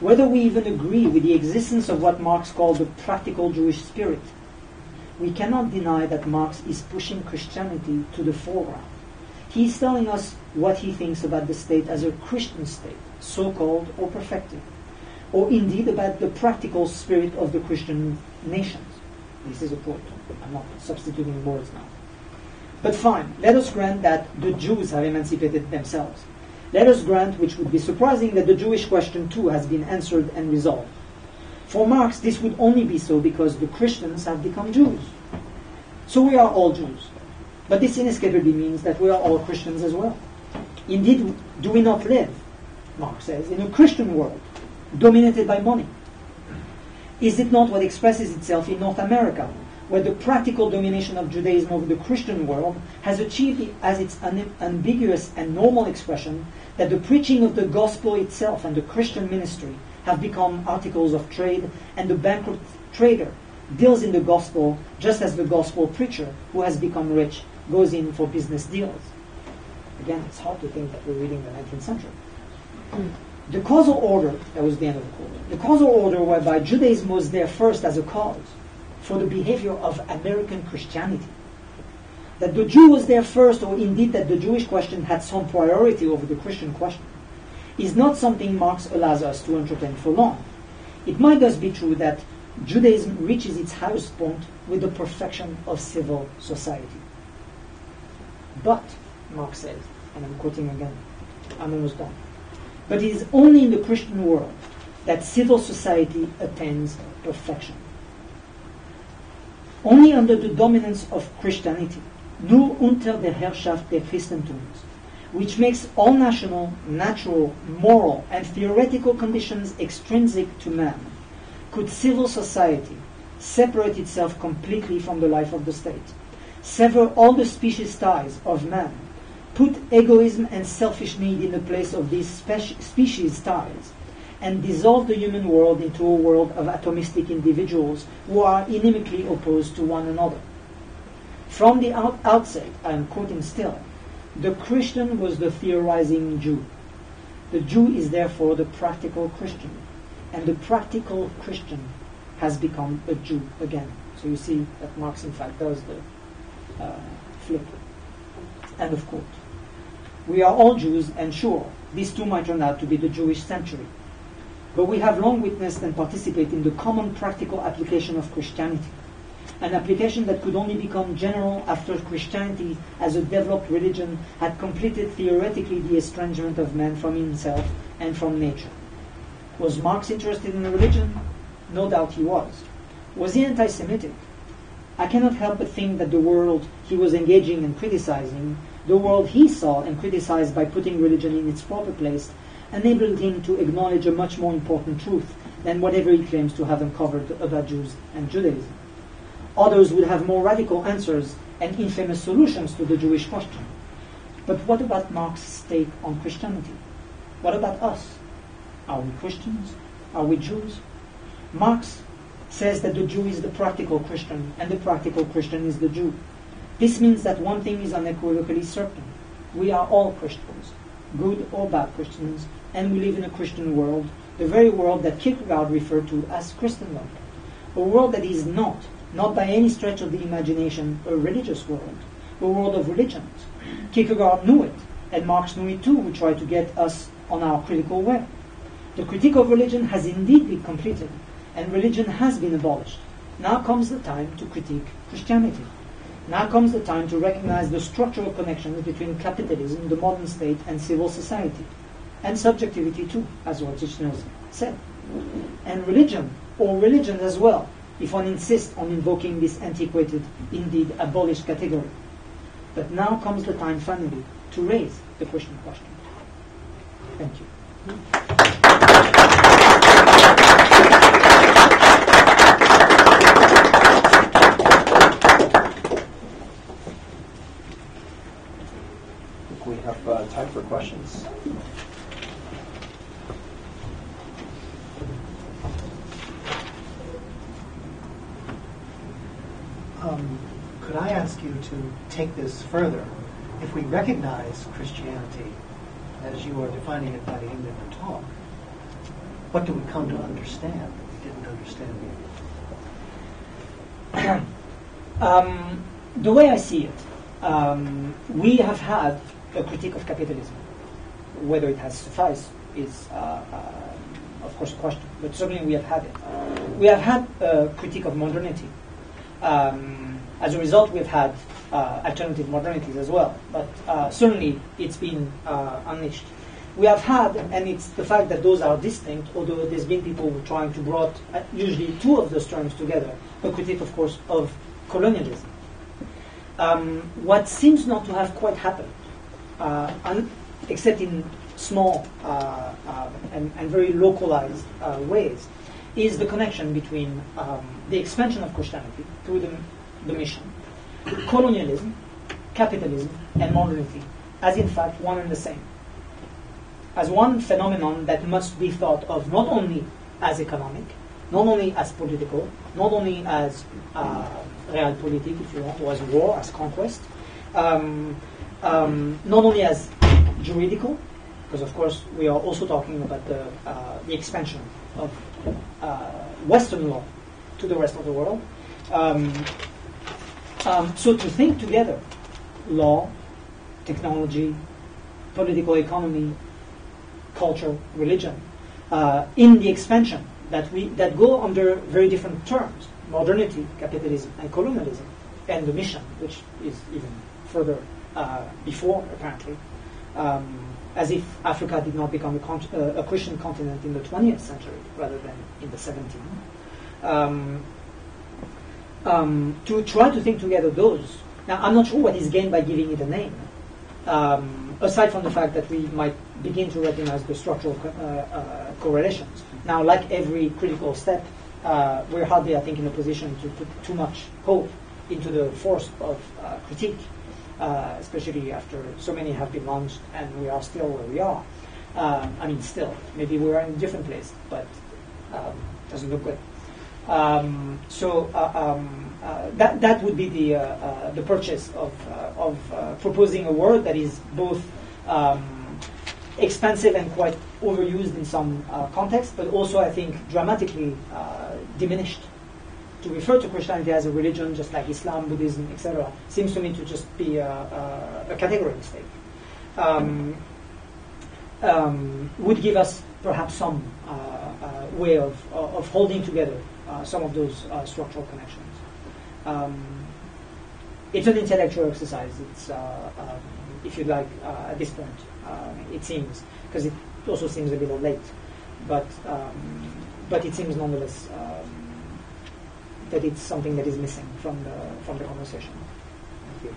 whether we even agree with the existence of what Marx called the practical Jewish spirit, we cannot deny that Marx is pushing Christianity to the foreground. He's telling us what he thinks about the state as a Christian state, so-called or perfected, or indeed about the practical spirit of the Christian nations. This is a quote. I'm not substituting words now. But fine, let us grant that the Jews have emancipated themselves. Let us grant, which would be surprising, that the Jewish question too has been answered and resolved. For Marx, this would only be so because the Christians have become Jews. So we are all Jews. But this inescapably means that we are all Christians as well. Indeed, do we not live, Marx says, in a Christian world dominated by money? Is it not what expresses itself in North America, where the practical domination of Judaism over the Christian world has achieved as its ambiguous and normal expression that the preaching of the gospel itself and the Christian ministry have become articles of trade, and the bankrupt trader deals in the gospel just as the gospel preacher, who has become rich, goes in for business deals? Again, it's hard to think that we're reading the 19th century. The causal order, that was the end of the quote, the causal order whereby Judaism was there first as a cause for the behavior of American Christianity, that the Jew was there first, or indeed that the Jewish question had some priority over the Christian question, is not something Marx allows us to entertain for long. It might thus be true that Judaism reaches its highest point with the perfection of civil society. But, Marx says, and I'm quoting again, I'm almost done, but it is only in the Christian world that civil society attains perfection. Only under the dominance of Christianity, nur unter der Herrschaft des Christentums, which makes all national, natural, moral, and theoretical conditions extrinsic to man, could civil society separate itself completely from the life of the state, sever all the species ties of man, put egoism and selfish need in the place of these species ties, and dissolve the human world into a world of atomistic individuals who are inimically opposed to one another. From the outset, I am quoting still, the Christian was the theorizing Jew. The Jew is therefore the practical Christian, and the practical Christian has become a Jew again. So you see that Marx in fact does the flip. End of quote. We are all Jews, and sure, this too might turn out to be the Jewish century. But we have long witnessed and participated in the common practical application of Christianity, an application that could only become general after Christianity as a developed religion had completed theoretically the estrangement of man from himself and from nature. Was Marx interested in a religion? No doubt he was. Was he anti-Semitic? I cannot help but think that the world he was engaging and criticizing, the world he saw and criticized by putting religion in its proper place, enabled him to acknowledge a much more important truth than whatever he claims to have uncovered about Jews and Judaism. Others would have more radical answers and infamous solutions to the Jewish question. But what about Marx's take on Christianity? What about us? Are we Christians? Are we Jews? Marx says that the Jew is the practical Christian, and the practical Christian is the Jew. This means that one thing is unequivocally certain. We are all Christians, good or bad Christians, and we live in a Christian world, the very world that Kierkegaard referred to as Christendom. A world that is not by any stretch of the imagination, a religious world, a world of religions. Kierkegaard knew it, and Marx knew it too, who tried to get us on our critical way. The critique of religion has indeed been completed, and religion has been abolished. Now comes the time to critique Christianity. Now comes the time to recognize the structural connections between capitalism, the modern state, and civil society, and subjectivity too, as Rottichner said. And religion, or religion as well, if one insists on invoking this antiquated, indeed abolished category. But now comes the time finally to raise the Christian question. Thank you. We have time for questions. Could I ask you to take this further? If we recognize Christianity as you are defining it by the end of your talk, what do we come to understand that we didn't understand before? The way I see it, we have had a critique of capitalism. Whether it has sufficed is, of course, a question, but certainly we have had it. We have had a critique of modernity. As a result, we've had alternative modernities as well, but certainly it's been unleashed. We have had, and it's the fact that those are distinct, although there's been people trying to brought usually two of those terms together, a critique, of course, of colonialism. What seems not to have quite happened, except in small and very localized ways, is the connection between the expansion of Christianity through the mission, colonialism, capitalism, and modernity, as in fact one and the same, as one phenomenon that must be thought of not only as economic, not only as political, not only as realpolitik, if you want, or as war, as conquest, not only as juridical, because of course we are also talking about the expansion of Western law to the rest of the world. So to think together law, technology, political economy, culture, religion, in the expansion that go under very different terms: modernity, capitalism, and colonialism, and the mission, which is even further before, apparently, as if Africa did not become a Christian continent in the 20th century rather than in the 17th. To try to think together those. Now, I'm not sure what is gained by giving it a name, aside from the fact that we might begin to recognize the structural correlations. Now, like every critical step, we're hardly, I think, in a position to put too much hope into the force of critique, especially after so many have been launched and we are still where we are. I mean, still, maybe we are in a different place, but doesn't look good. That would be the purchase of proposing a word that is both expansive and quite overused in some contexts, but also, I think, dramatically diminished. To refer to Christianity as a religion, just like Islam, Buddhism, etc., seems to me to just be a category mistake. Would give us perhaps some way of holding together some of those structural connections. It's an intellectual exercise. It's, if you like, at this point, it seems, because it also seems a little late, but it seems nonetheless that it's something that is missing from the conversation. Thank you.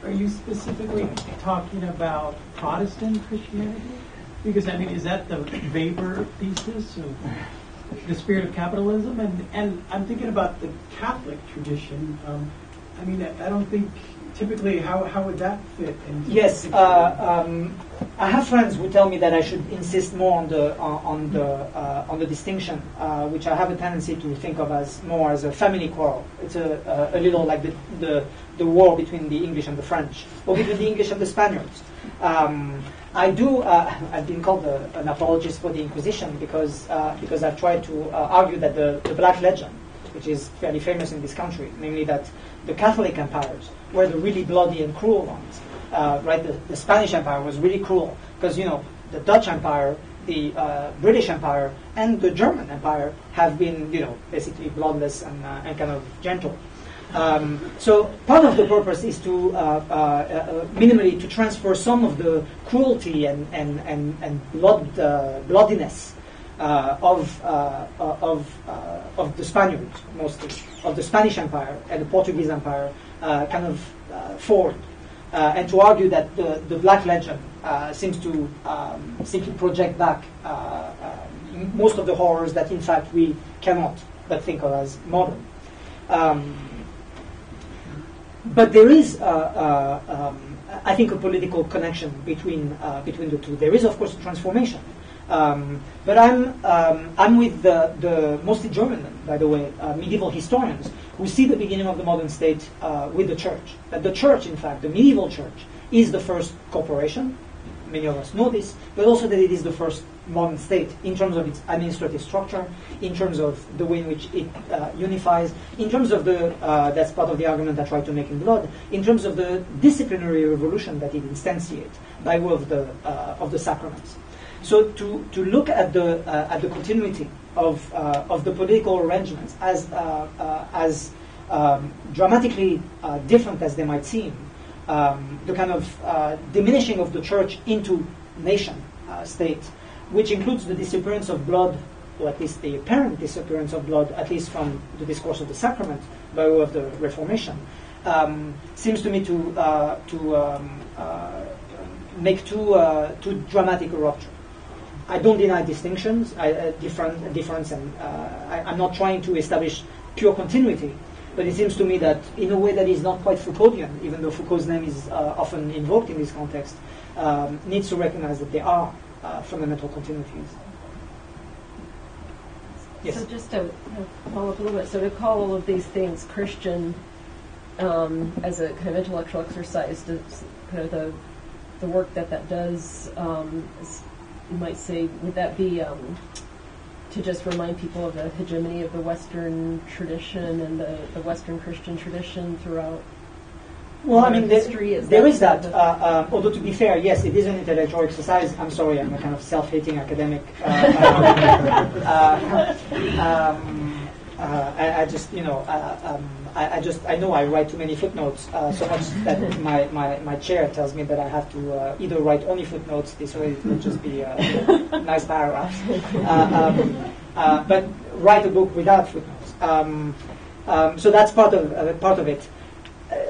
Are you specifically talking about Protestant Christianity? Because, I mean, is that the Weber thesis of the spirit of capitalism? And I'm thinking about the Catholic tradition. I mean, I don't think typically how would that fit into? Yes, I have friends who tell me that I should insist more on the distinction, which I have a tendency to think of as more as a family quarrel. It's a little like the war between the English and the French, or between the English and the Spaniards. I've been called an apologist for the Inquisition because I've tried to argue that the Black Legend, which is fairly famous in this country, namely that the Catholic empires were the really bloody and cruel ones. Right, the Spanish Empire was really cruel because, you know, the Dutch Empire, the British Empire, and the German Empire have been, you know, basically bloodless and kind of gentle. So part of the purpose is to minimally to transfer some of the cruelty and bloodiness of the Spaniards, mostly of the Spanish Empire and the Portuguese Empire, kind of forward, and to argue that the Black Legend seems to simply project back most of the horrors that in fact we cannot but think of as modern. But there is, I think, a political connection between the two. There is, of course, a transformation. But I'm with the mostly German, by the way, medieval historians who see the beginning of the modern state with the church. That the church, in fact, the medieval church, is the first corporation, many of us know this, but also that it is the first modern state in terms of its administrative structure, in terms of the way in which it unifies, in terms of the, that's part of the argument I tried to make in Blood, in terms of the disciplinary revolution that it instantiates by way of the sacraments. So to look at the continuity of the political arrangements as dramatically different as they might seem, the kind of diminishing of the church into nation state, which includes the disappearance of blood, or at least the apparent disappearance of blood, at least from the discourse of the sacrament by way of the Reformation, seems to me to make too dramatic a rupture. I don't deny distinctions, difference, and I'm not trying to establish pure continuity, but it seems to me that in a way that is not quite Foucauldian, even though Foucault's name is often invoked in this context, needs to recognize that there are fundamental continuities. Yes? So just to follow up a little bit, so to call all of these things Christian as a kind of intellectual exercise, to kind of the work that does, you might say, would that be to just remind people of the hegemony of the Western tradition and the Western Christian tradition throughout? Well, I mean, history? there is that. Although, to be fair, yes, it is an intellectual exercise. I'm sorry, I'm a kind of self-hating academic. I just, you know, I know I write too many footnotes, so much that my chair tells me that I have to either write only footnotes, this way it will just be nice paragraphs, but write a book without footnotes. So that's part of it.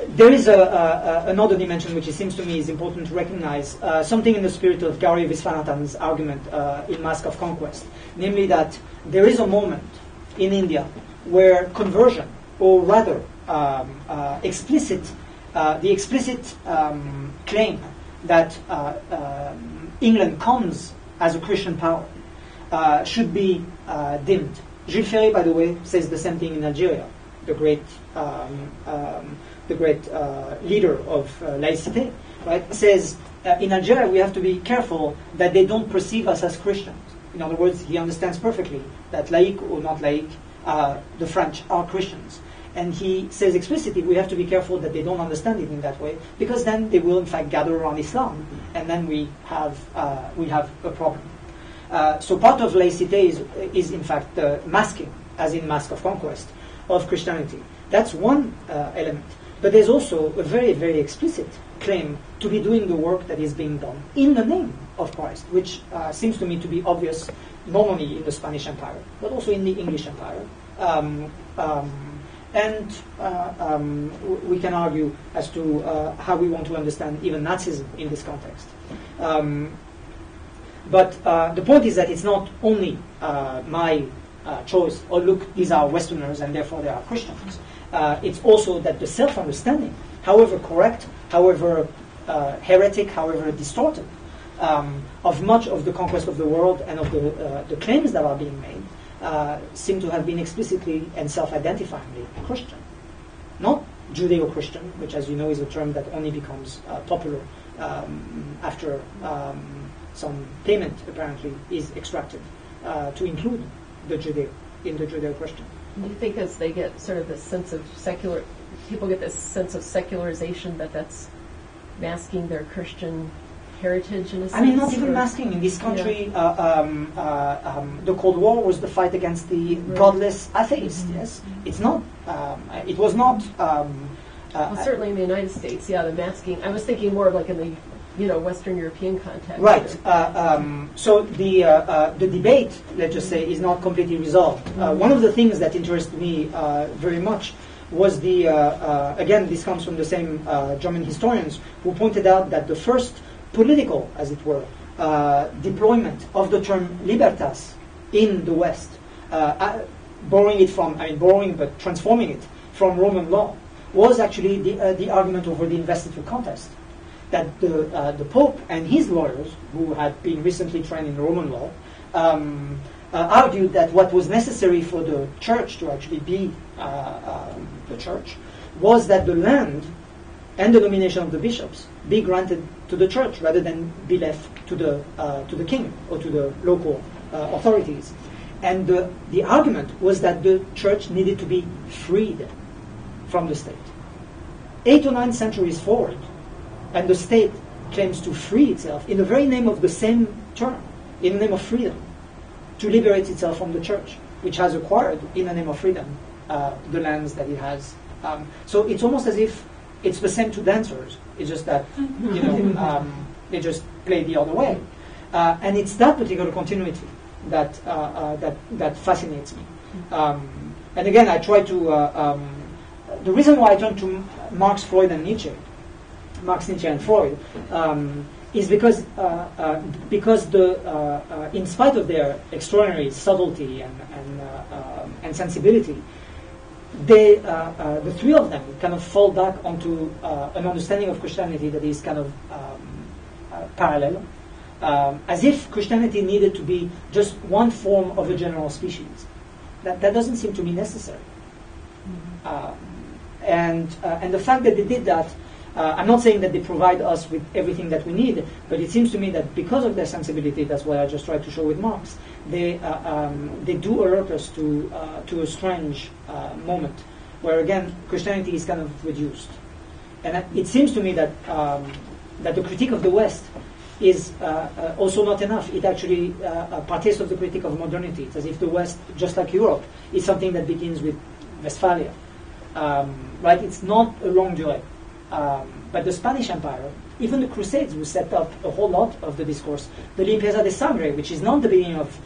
There is another dimension which it seems to me is important to recognize, something in the spirit of Gauri Viswanathan's argument in Mask of Conquest, namely that there is a moment in India where conversion, or rather the explicit claim that England comes as a Christian power should be dimmed. Jules Ferry, by the way, says the same thing in Algeria, the great leader of laïcité, right? Says in Algeria we have to be careful that they don't perceive us as Christians. In other words, he understands perfectly that laïc or not laïc, the French are Christians. And he says explicitly we have to be careful that they don't understand it in that way, because then they will in fact gather around Islam, and then we have a problem. So part of laïcité is in fact the masking, as in Mask of Conquest, of Christianity. That's one element. But there's also a very, very explicit claim to be doing the work that is being done in the name of Christ, which seems to me to be obvious not only in the Spanish Empire, but also in the English Empire. We can argue as to how we want to understand even Nazism in this context. But the point is that it's not only my choice, or look, these are Westerners and therefore they are Christians. It's also that the self-understanding, however correct, however heretic, however distorted, of much of the conquest of the world and of the claims that are being made seem to have been explicitly and self-identifyingly Christian. Not Judeo-Christian, which, as you know, is a term that only becomes popular after some payment, apparently, is extracted to include the Judeo in the Judeo-Christian. Do you think as they get sort of this sense of people get this sense of secularization, that's masking their Christian heritage in a sense? I mean, not even masking. In this country, the Cold War was the fight against the godless atheist, yes? It's not, it was not... well, certainly in the United States, the masking. I was thinking more of like in the Western European context. Right. So the debate, let's just say, is not completely resolved. One of the things that interested me very much was again, this comes from the same German historians who pointed out that the first political, as it were, deployment of the term libertas in the West, transforming it from Roman law, was actually the argument over the investiture contest. That the Pope and his lawyers, who had been recently trained in Roman law, argued that what was necessary for the church to actually be the church was that the land and the nomination of the bishops be granted to the church rather than be left to the king or to the local authorities. And the argument was that the church needed to be freed from the state. 8 or 9 centuries forward, and the state claims to free itself in the very name of the same term, in the name of freedom, to liberate itself from the church, which has acquired, in the name of freedom, the lands that it has. So it's almost as if it's the same two dancers. It's just that, they just play the other way. And it's that particular continuity that fascinates me. And again, I try to... the reason why I turn to Marx, Freud, and Nietzsche, Marx, Nietzsche, and Freud, is because in spite of their extraordinary subtlety and sensibility, the three of them kind of fall back onto an understanding of Christianity that is kind of parallel, as if Christianity needed to be just one form of a general species. That doesn't seem to be necessary. And the fact that they did that, I'm not saying that they provide us with everything that we need, but it seems to me that because of their sensibility, that's what I just tried to show with Marx, they do alert us to a strange moment where, again, Christianity is kind of reduced. And it seems to me that the critique of the West is also not enough. It actually partakes of the critique of modernity. It's as if the West, just like Europe, is something that begins with Westphalia. Right? It's not a long journey. But the Spanish Empire, even the Crusades, will set up a whole lot of the discourse. The Limpieza de Sangre, which is not the beginning of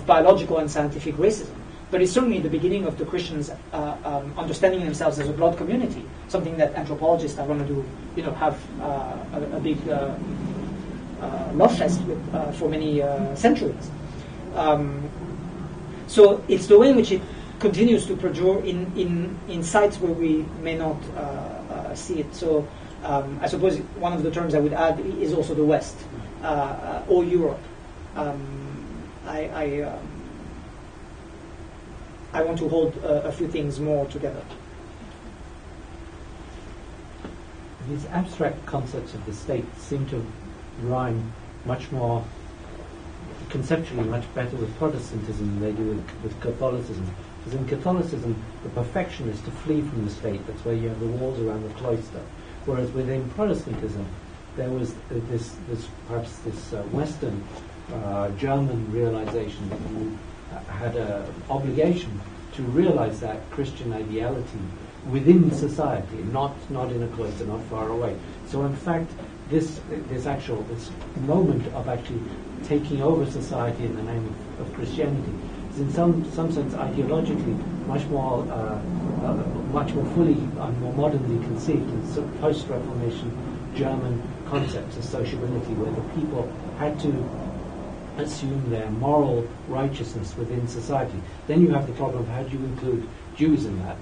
biological and scientific racism, but it's certainly the beginning of the Christians understanding themselves as a blood community, something that anthropologists are going to do, have a big love fest with for many centuries. So it's the way in which it continues to perdure in sites where we may not see it. So I suppose one of the terms I would add is also the West or Europe. I want to hold a few things more together. These abstract concepts of the state seem to rhyme much more conceptually much better with Protestantism than they do with Catholicism. Because in Catholicism, the perfection is to flee from the state. That's where you have the walls around the cloister. Whereas within Protestantism, there was this Western German realization that you had an obligation to realize that Christian ideality within society, not in a cloister, not far away. So in fact, this moment of actually taking over society in the name of Christianity is in some sense ideologically much more fully and more modernly conceived in sort of post-Reformation German concepts of sociability, where the people had to assume their moral righteousness within society. Then you have the problem of how do you include Jews in that?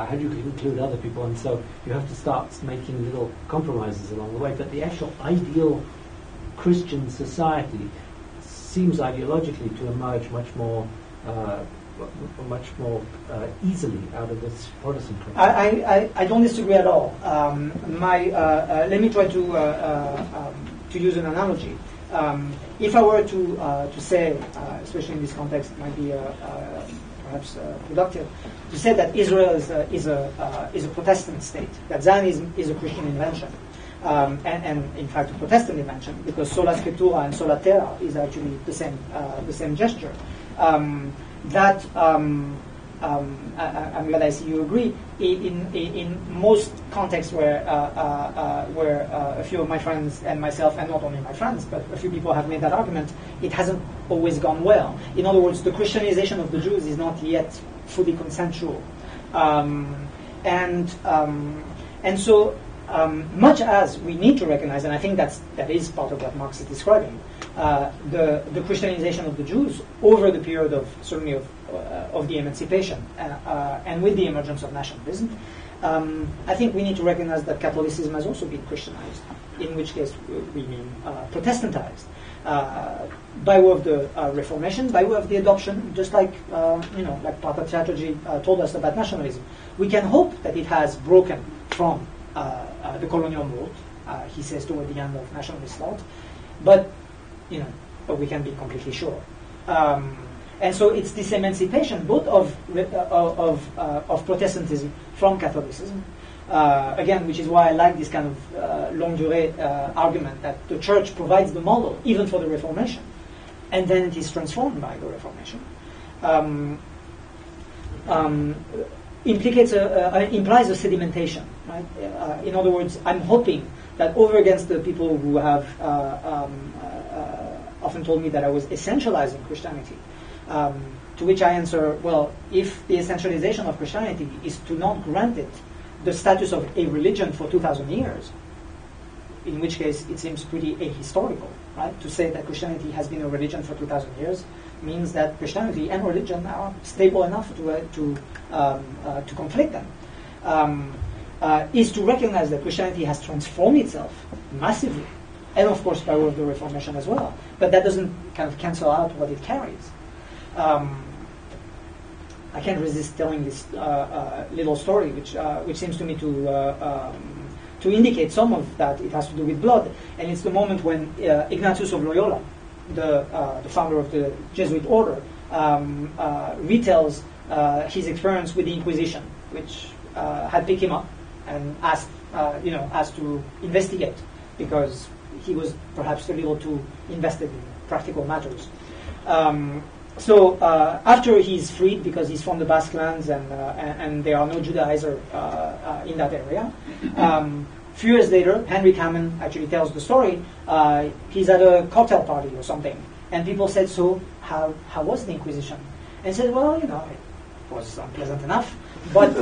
How do you include other people? And so you have to start making little compromises along the way. But the actual ideal Christian society seems ideologically to emerge much more easily out of this Protestant culture. I don't disagree at all. Let me try to use an analogy. If I were to say, especially in this context, it might be perhaps productive, to say that Israel is a Protestant state, that Zionism is a Christian invention, and in fact a Protestant invention, because sola scriptura and sola terra is actually the same gesture. I'm glad I see you agree. In most contexts where a few of my friends and myself, and not only my friends, but a few people have made that argument, it hasn't always gone well. In other words, the Christianization of the Jews is not yet fully consensual, and so much as we need to recognize, and I think that is part of what Marx is describing, the Christianization of the Jews over the period of the emancipation and with the emergence of nationalism, I think we need to recognize that Catholicism has also been Christianized, in which case we mean Protestantized, by way of the Reformation, by way of the adoption, just like like Partha Chatterjee told us about nationalism. We can hope that it has broken from the colonial mode. He says toward the end of Nationalist Thought, but but we can be completely sure. And so it's this emancipation both of Protestantism from Catholicism. Again, which is why I like this kind of longue durée argument that the Church provides the model even for the Reformation, and then it is transformed by the Reformation. Implies a sedimentation, right? In other words, I'm hoping that over against the people who have often told me that I was essentializing Christianity, to which I answer, well, if the essentialization of Christianity is to not grant it the status of a religion for 2,000 years, in which case it seems pretty ahistorical, right? To say that Christianity has been a religion for 2,000 years means that Christianity and religion are stable enough to conflict them. Is to recognize that Christianity has transformed itself massively, and of course by way of the Reformation as well. But that doesn't kind of cancel out what it carries. I can't resist telling this little story, which seems to me to indicate some of that it has to do with blood. And it's the moment when Ignatius of Loyola, the founder of the Jesuit order, retells his experience with the Inquisition, which had picked him up and asked to investigate because he was perhaps a little too invested in practical matters. So after he's freed because he's from the Basque lands and there are no Judaizers in that area, few years later, Henry Cameron actually tells the story. He's at a cocktail party or something, and people said, "So how was the Inquisition?" And he said, "Well, it was unpleasant enough, but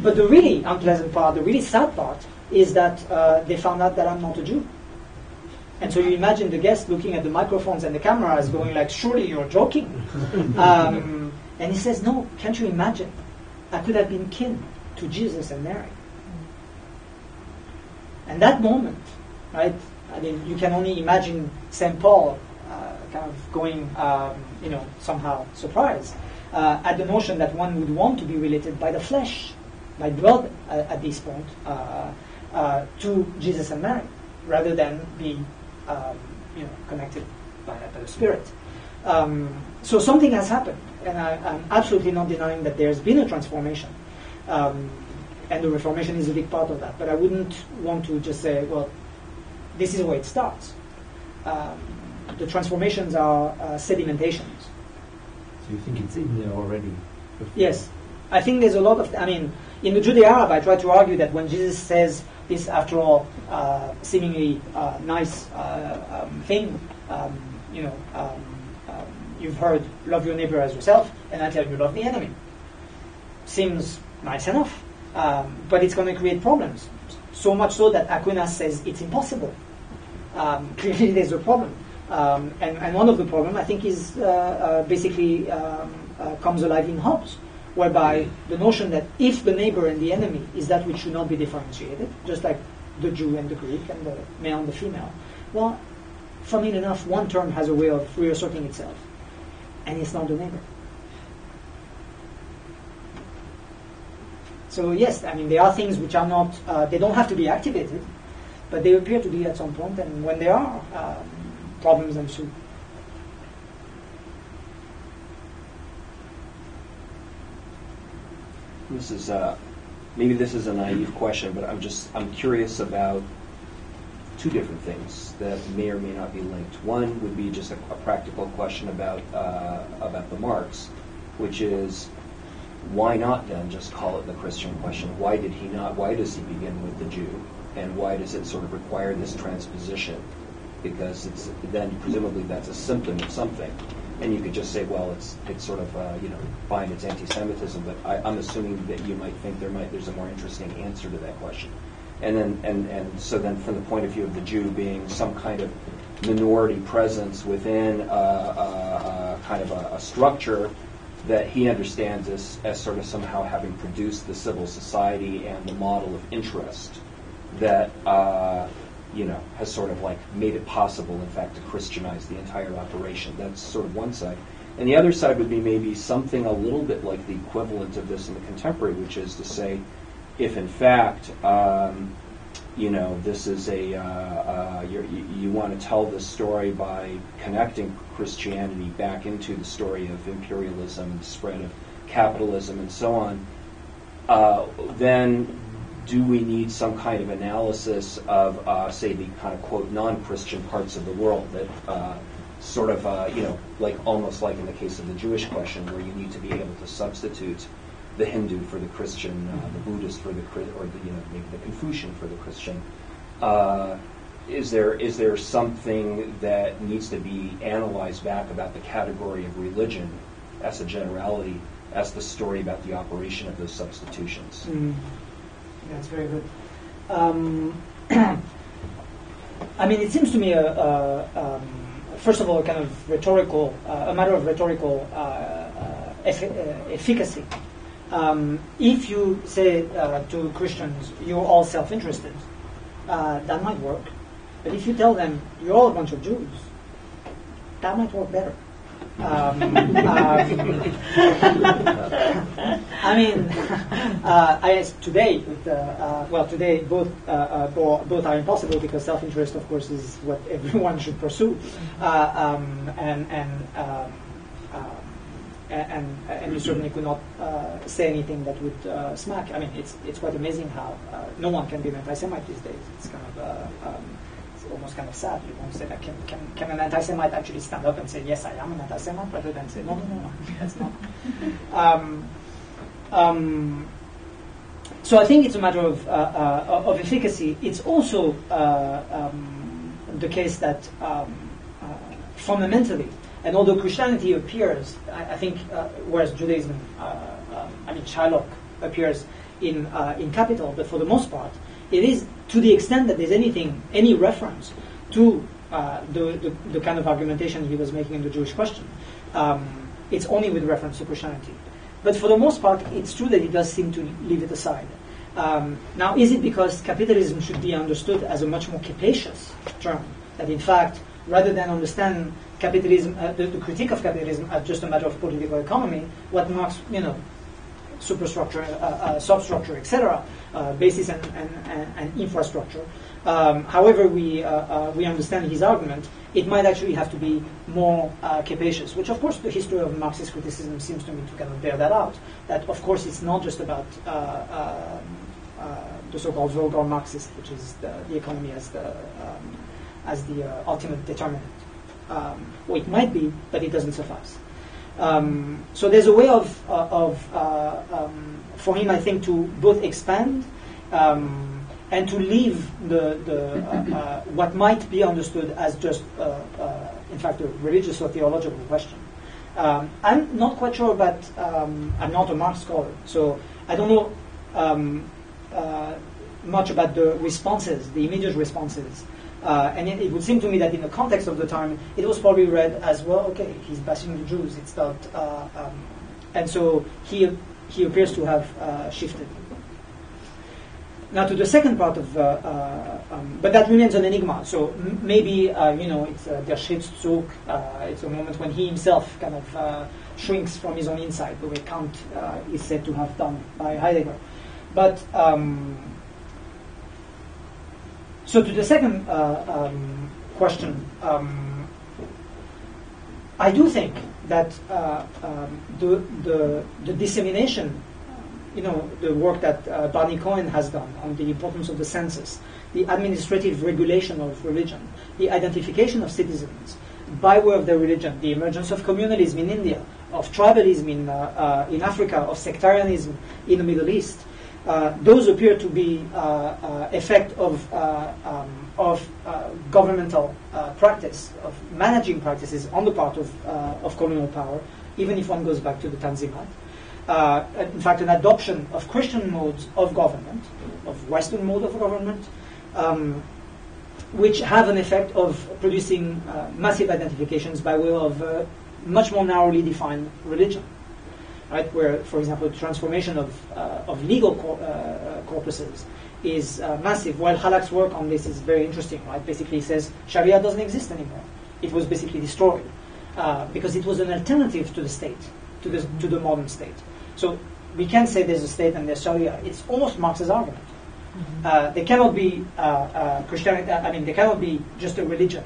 but the really unpleasant part, the really sad part, is that they found out that I'm not a Jew." And so you imagine the guest looking at the microphones and the cameras going like, "Surely you're joking." And he says, "No, can't you imagine? I could have been kin to Jesus and Mary." And that moment, right? I mean, you can only imagine St. Paul kind of going, somehow surprised at the notion that one would want to be related by the flesh, by blood at this point, to Jesus and Mary, rather than be connected by the Spirit. So something has happened, and I'm absolutely not denying that there's been a transformation, and the Reformation is a big part of that. But I wouldn't want to just say, well, this is where it starts. The transformations are sedimentations. So you think it's in there already? Yes. I think there's a lot of... in the Judeo-Arab, I try to argue that when Jesus says this, after all, seemingly nice thing, you've heard, love your neighbor as yourself, and I tell you, love the enemy. Seems nice enough, but it's going to create problems. So much so that Aquinas says it's impossible. Clearly there's a problem. And one of the problems, I think, is basically comes alive in Hobbes, whereby the notion that if the neighbor and the enemy is that which should not be differentiated, just like the Jew and the Greek and the male and the female, well, funnily enough, one term has a way of reasserting itself, and it's not the neighbor. So yes, there are things which are not, they don't have to be activated, but they appear to be at some point, and when they are, problems ensue. This is maybe this is a naive question, but I'm curious about two different things that may or may not be linked. One would be just a practical question about the marks, which is why not then just call it the Christian question? Why did he not? Why does he begin with the Jew, and why does it sort of require this transposition? Because it's then presumably that's a symptom of something. And you could just say, well, it's sort of fine, it's anti-Semitism, but I'm assuming that you might think there's a more interesting answer to that question. And so then from the point of view of the Jew being some kind of minority presence within kind of a structure that he understands as sort of somehow having produced the civil society and the model of interest that has sort of like made it possible, in fact, to Christianize the entire operation. That's sort of one side. And the other side would be maybe something a little bit like the equivalent of this in the contemporary, which is to say, if in fact, this is you want to tell this story by connecting Christianity back into the story of imperialism, the spread of capitalism, and so on, then do we need some kind of analysis of, say, the kind of, quote, non-Christian parts of the world that almost like in the case of the Jewish question, where you need to be able to substitute the Hindu for the Christian, the Buddhist for the maybe the Confucian for the Christian. Is there something that needs to be analyzed back about the category of religion as a generality, as the story about the operation of those substitutions? That's very good. It seems to me first of all, a kind of rhetorical, a matter of rhetorical efficacy. If you say to Christians, you're all self-interested, that might work. But if you tell them, you're all a bunch of Jews, that might work better. Today both are impossible because self-interest, of course, is what everyone should pursue, and you certainly could not say anything that would smack. It's quite amazing how no one can be an anti-Semite these days. It's kind of it's almost kind of sad. You want to say that can an anti-Semite actually stand up and say, yes, I am an anti-Semite, rather than say, no, that's not. So I think it's a matter of efficacy. It's also the case that fundamentally, and although Christianity appears, I think, whereas Judaism, Shylock appears in Capital, but for the most part, it is, to the extent that there's any reference to the kind of argumentation he was making in the Jewish question, it's only with reference to Christianity. But for the most part, it's true that he does seem to leave it aside. Now, is it because capitalism should be understood as a much more capacious term, that in fact, rather than understand capitalism, the critique of capitalism as just a matter of political economy, what Marx, superstructure, substructure, etc., basis and infrastructure. However we understand his argument, it might actually have to be more capacious, which of course the history of Marxist criticism seems to me to kind of bear that out, that of course it's not just about the so-called vulgar Marxist, which is the economy as the ultimate determinant. Well, it might be, but it doesn't suffice. So there's a way for him, I think, to both expand and to leave the what might be understood as just, in fact, a religious or theological question. I'm not quite sure about. I'm not a Marx scholar, so I don't know much about the responses, the immediate responses. And it would seem to me that in the context of the time, it was probably read as, well, okay, he's bashing the Jews. It's not, and so he appears to have shifted. Now to the second part of, but that remains an enigma. So maybe it's der Schrittszug. It's a moment when he himself kind of shrinks from his own inside, the way Kant is said to have done by Heidegger. But so to the second question, I do think that the dissemination, the work that Barney Cohen has done on the importance of the census, the administrative regulation of religion, the identification of citizens by way of their religion, the emergence of communalism in India, of tribalism in Africa, of sectarianism in the Middle East. Those appear to be effect of governmental practice, of managing practices on the part of colonial power, even if one goes back to the Tanzimat. In fact, an adoption of Christian modes of government, of Western mode of government, which have an effect of producing massive identifications by way of much more narrowly defined religion. Right, where, for example, the transformation of legal corpuses is massive. While Halak's work on this is very interesting, right? Basically, he says Sharia doesn't exist anymore. It was basically destroyed because it was an alternative to the state, to the modern state. So we can say there's a state and there's Sharia. It's almost Marx's argument. They cannot be Christianity. I mean, they cannot be just a religion.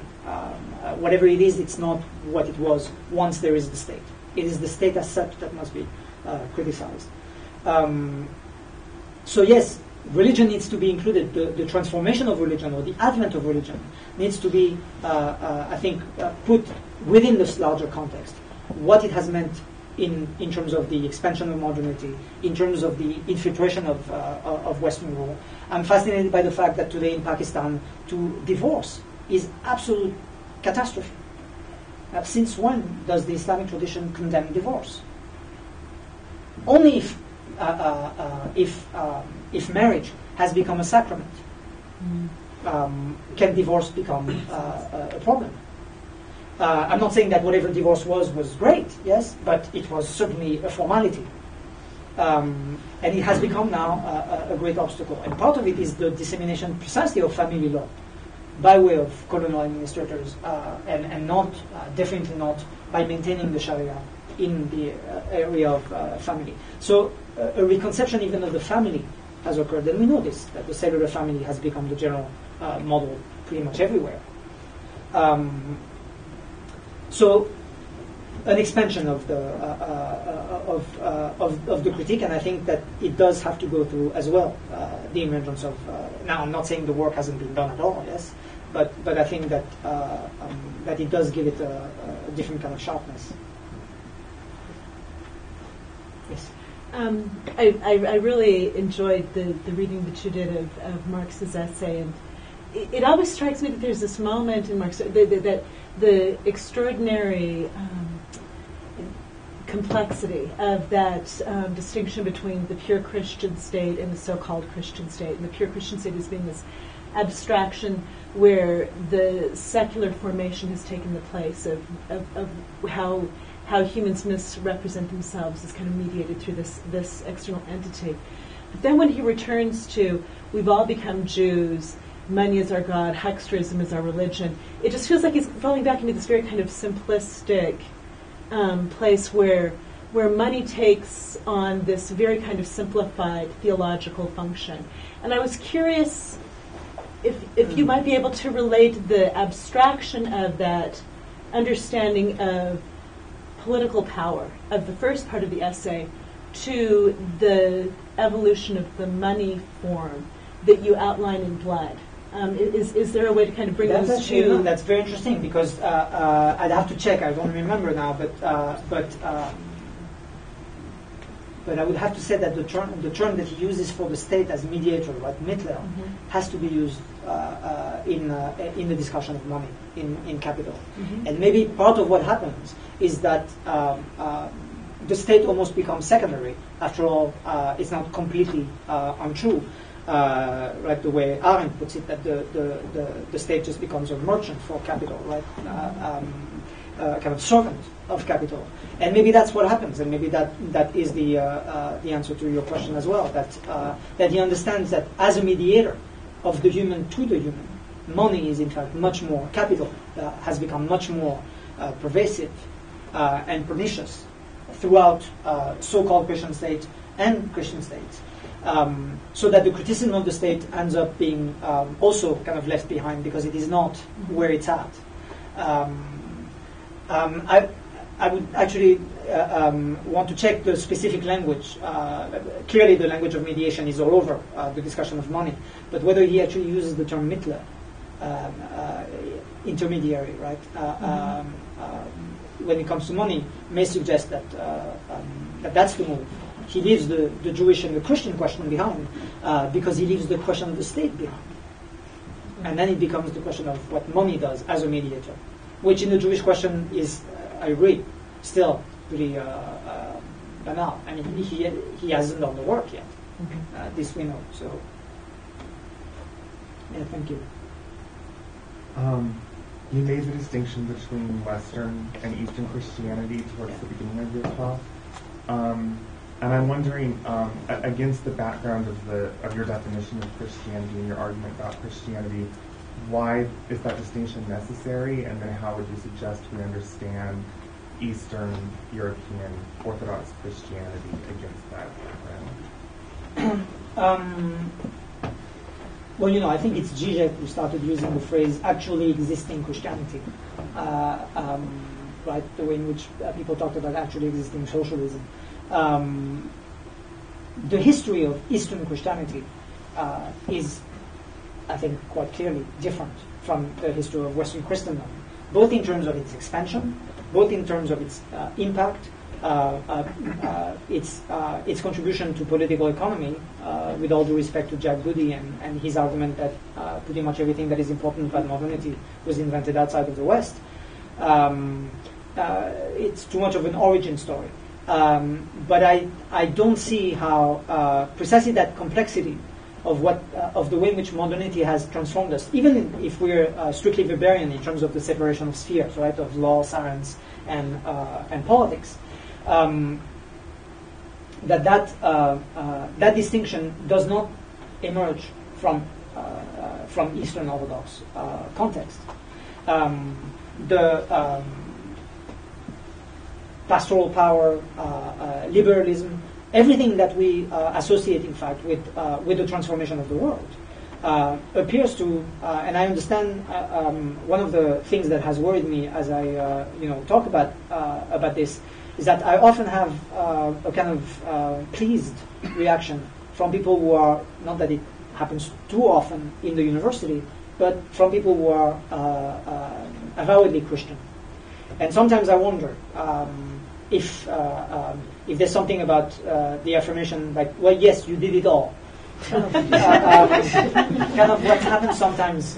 Whatever it is, it's not what it was once there is the state. It is the state as such that must be criticized. So yes, religion needs to be included. The transformation of religion or the advent of religion needs to be, I think, put within this larger context. What it has meant in terms of the expansion of modernity, in terms of the infiltration of Western rule. I'm fascinated by the fact that today in Pakistan, to divorce is absolute catastrophe. Since when does the Islamic tradition condemn divorce? Only if marriage has become a sacrament, can divorce become a problem. I'm not saying that whatever divorce was great, yes, but it was certainly a formality. And it has become now a great obstacle. And part of it is the dissemination precisely of family law by way of colonial administrators, and not, definitely not by maintaining the Sharia in the area of family. So a reconception even of the family has occurred, and we know this, that the cellular family has become the general model pretty much everywhere. So an expansion of the critique, and I think that it does have to go through as well the emergence of. Now, I'm not saying the work hasn't been done at all, yes, but I think that that it does give it a different kind of sharpness. Yes. I really enjoyed the reading that you did of Marx's essay, and it always strikes me that there's this moment in Marx that the extraordinary complexity of that distinction between the pure Christian state and the so-called Christian state. And the pure Christian state as being this abstraction where the secular formation has taken the place of how humans misrepresent themselves is kind of mediated through this external entity. But then when he returns to, we've all become Jews, money is our God, hucksterism is our religion, it just feels like he's falling back into this very kind of simplistic place where money takes on this very kind of simplified theological function. And I was curious if you might be able to relate the abstraction of that understanding of political power of the first part of the essay to the evolution of the money form that you outline in Blood. Is there a way to kind of bring those two? That's very interesting because I'd have to check. I don't remember now, but I would have to say that the term that he uses for the state as mediator, like Mittler, has to be used in the discussion of money in capital. And maybe part of what happens is that the state almost becomes secondary. After all, it's not completely untrue. Right, the way Arendt puts it, that the state just becomes a merchant for capital, right? Kind of servant of capital, and maybe that's what happens, and maybe that is the answer to your question as well. That he understands that as a mediator of the human to the human, money is in fact much more capital has become much more pervasive and pernicious throughout so-called Christian states and Christian states. So that the criticism of the state ends up being also kind of left behind because it is not where it's at. I would actually want to check the specific language. Clearly the language of mediation is all over the discussion of money, but whether he actually uses the term Mittler, intermediary, right, when it comes to money, may suggest that that's the move. He leaves the Jewish and the Christian question behind because he leaves the question of the state behind. And then it becomes the question of what money does as a mediator, which in the Jewish question is, I agree, still pretty banal. I mean, he hasn't done the work yet. This we know. So, yeah, thank you. You made the distinction between Western and Eastern Christianity towards the beginning of your talk. And I'm wondering, against the background of your definition of Christianity and your argument about Christianity, why is that distinction necessary? And then how would you suggest we understand Eastern European Orthodox Christianity against that background? Well, I think it's Zizek who started using the phrase "actually existing Christianity," right? The way in which people talked about actually existing socialism. The history of Eastern Christianity is, I think, quite clearly different from the history of Western Christendom, both in terms of its expansion, both in terms of its impact, its contribution to political economy, with all due respect to Jack Goody and his argument that pretty much everything that is important about modernity was invented outside of the West. It's too much of an origin story. But I don't see how precisely that complexity of the way in which modernity has transformed us, even if we're strictly Weberian in terms of the separation of spheres, right, of law, science, and politics, that distinction does not emerge from Eastern Orthodox context. The pastoral power, liberalism, everything that we associate, in fact, with the transformation of the world, appears to, and I understand one of the things that has worried me as I talk about this is that I often have a kind of pleased reaction from people who are, not that it happens too often in the university, but from people who are avowedly Christian. And sometimes I wonder if there's something about the affirmation, like, well, yes, you did it all. Kind of what happens sometimes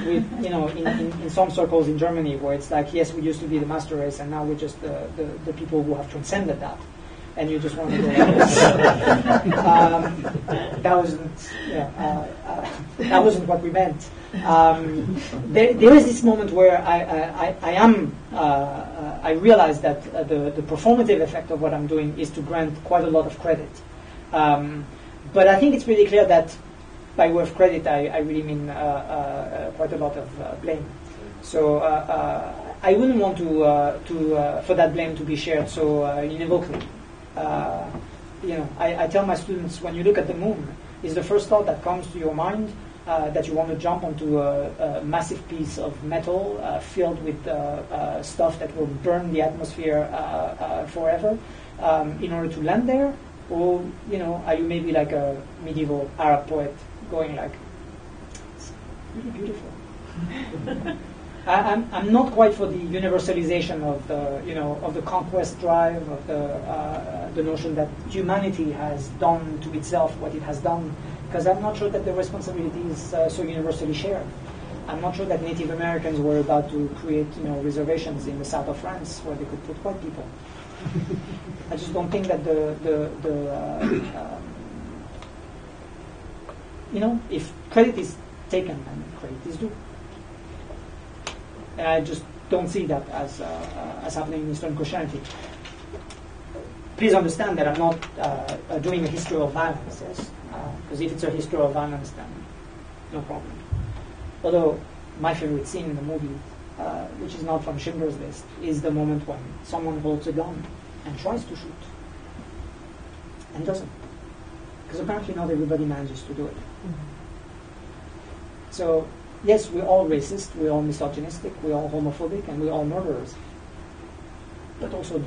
with, in some circles in Germany, where it's like, yes, we used to be the master race, and now we're just the people who have transcended that, and you just want to go like this. That wasn't what we meant. There is this moment where I realize that the performative effect of what I'm doing is to grant quite a lot of credit. But I think it's pretty clear that by way of credit, I really mean quite a lot of blame. So I wouldn't want for that blame to be shared so univocally. I tell my students, when you look at the moon, is the first thought that comes to your mind that you want to jump onto a massive piece of metal filled with stuff that will burn the atmosphere forever in order to land there? Or, are you maybe like a medieval Arab poet going like, it's really beautiful. I'm not quite for the universalization of the conquest drive, of the notion that humanity has done to itself what it has done, because I'm not sure that the responsibility is so universally shared. I'm not sure that Native Americans were about to create reservations in the south of France where they could put white people. I just don't think that if credit is taken, then credit is due. And I just don't see that as happening in Eastern Christianity. Please understand that I'm not doing a history of violence, yes? Because if it's a history of violence, then no problem. Although my favorite scene in the movie, which is not from Schindler's List, is the moment when someone holds a gun and tries to shoot and doesn't. Because apparently not everybody manages to do it. Mm-hmm. So, yes, we're all racist, we're all misogynistic, we're all homophobic, and we're all murderers. But also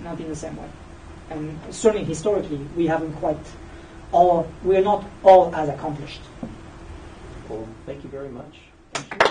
not in the same way. And certainly historically, we're not all as accomplished. Well, thank you very much. Thank you.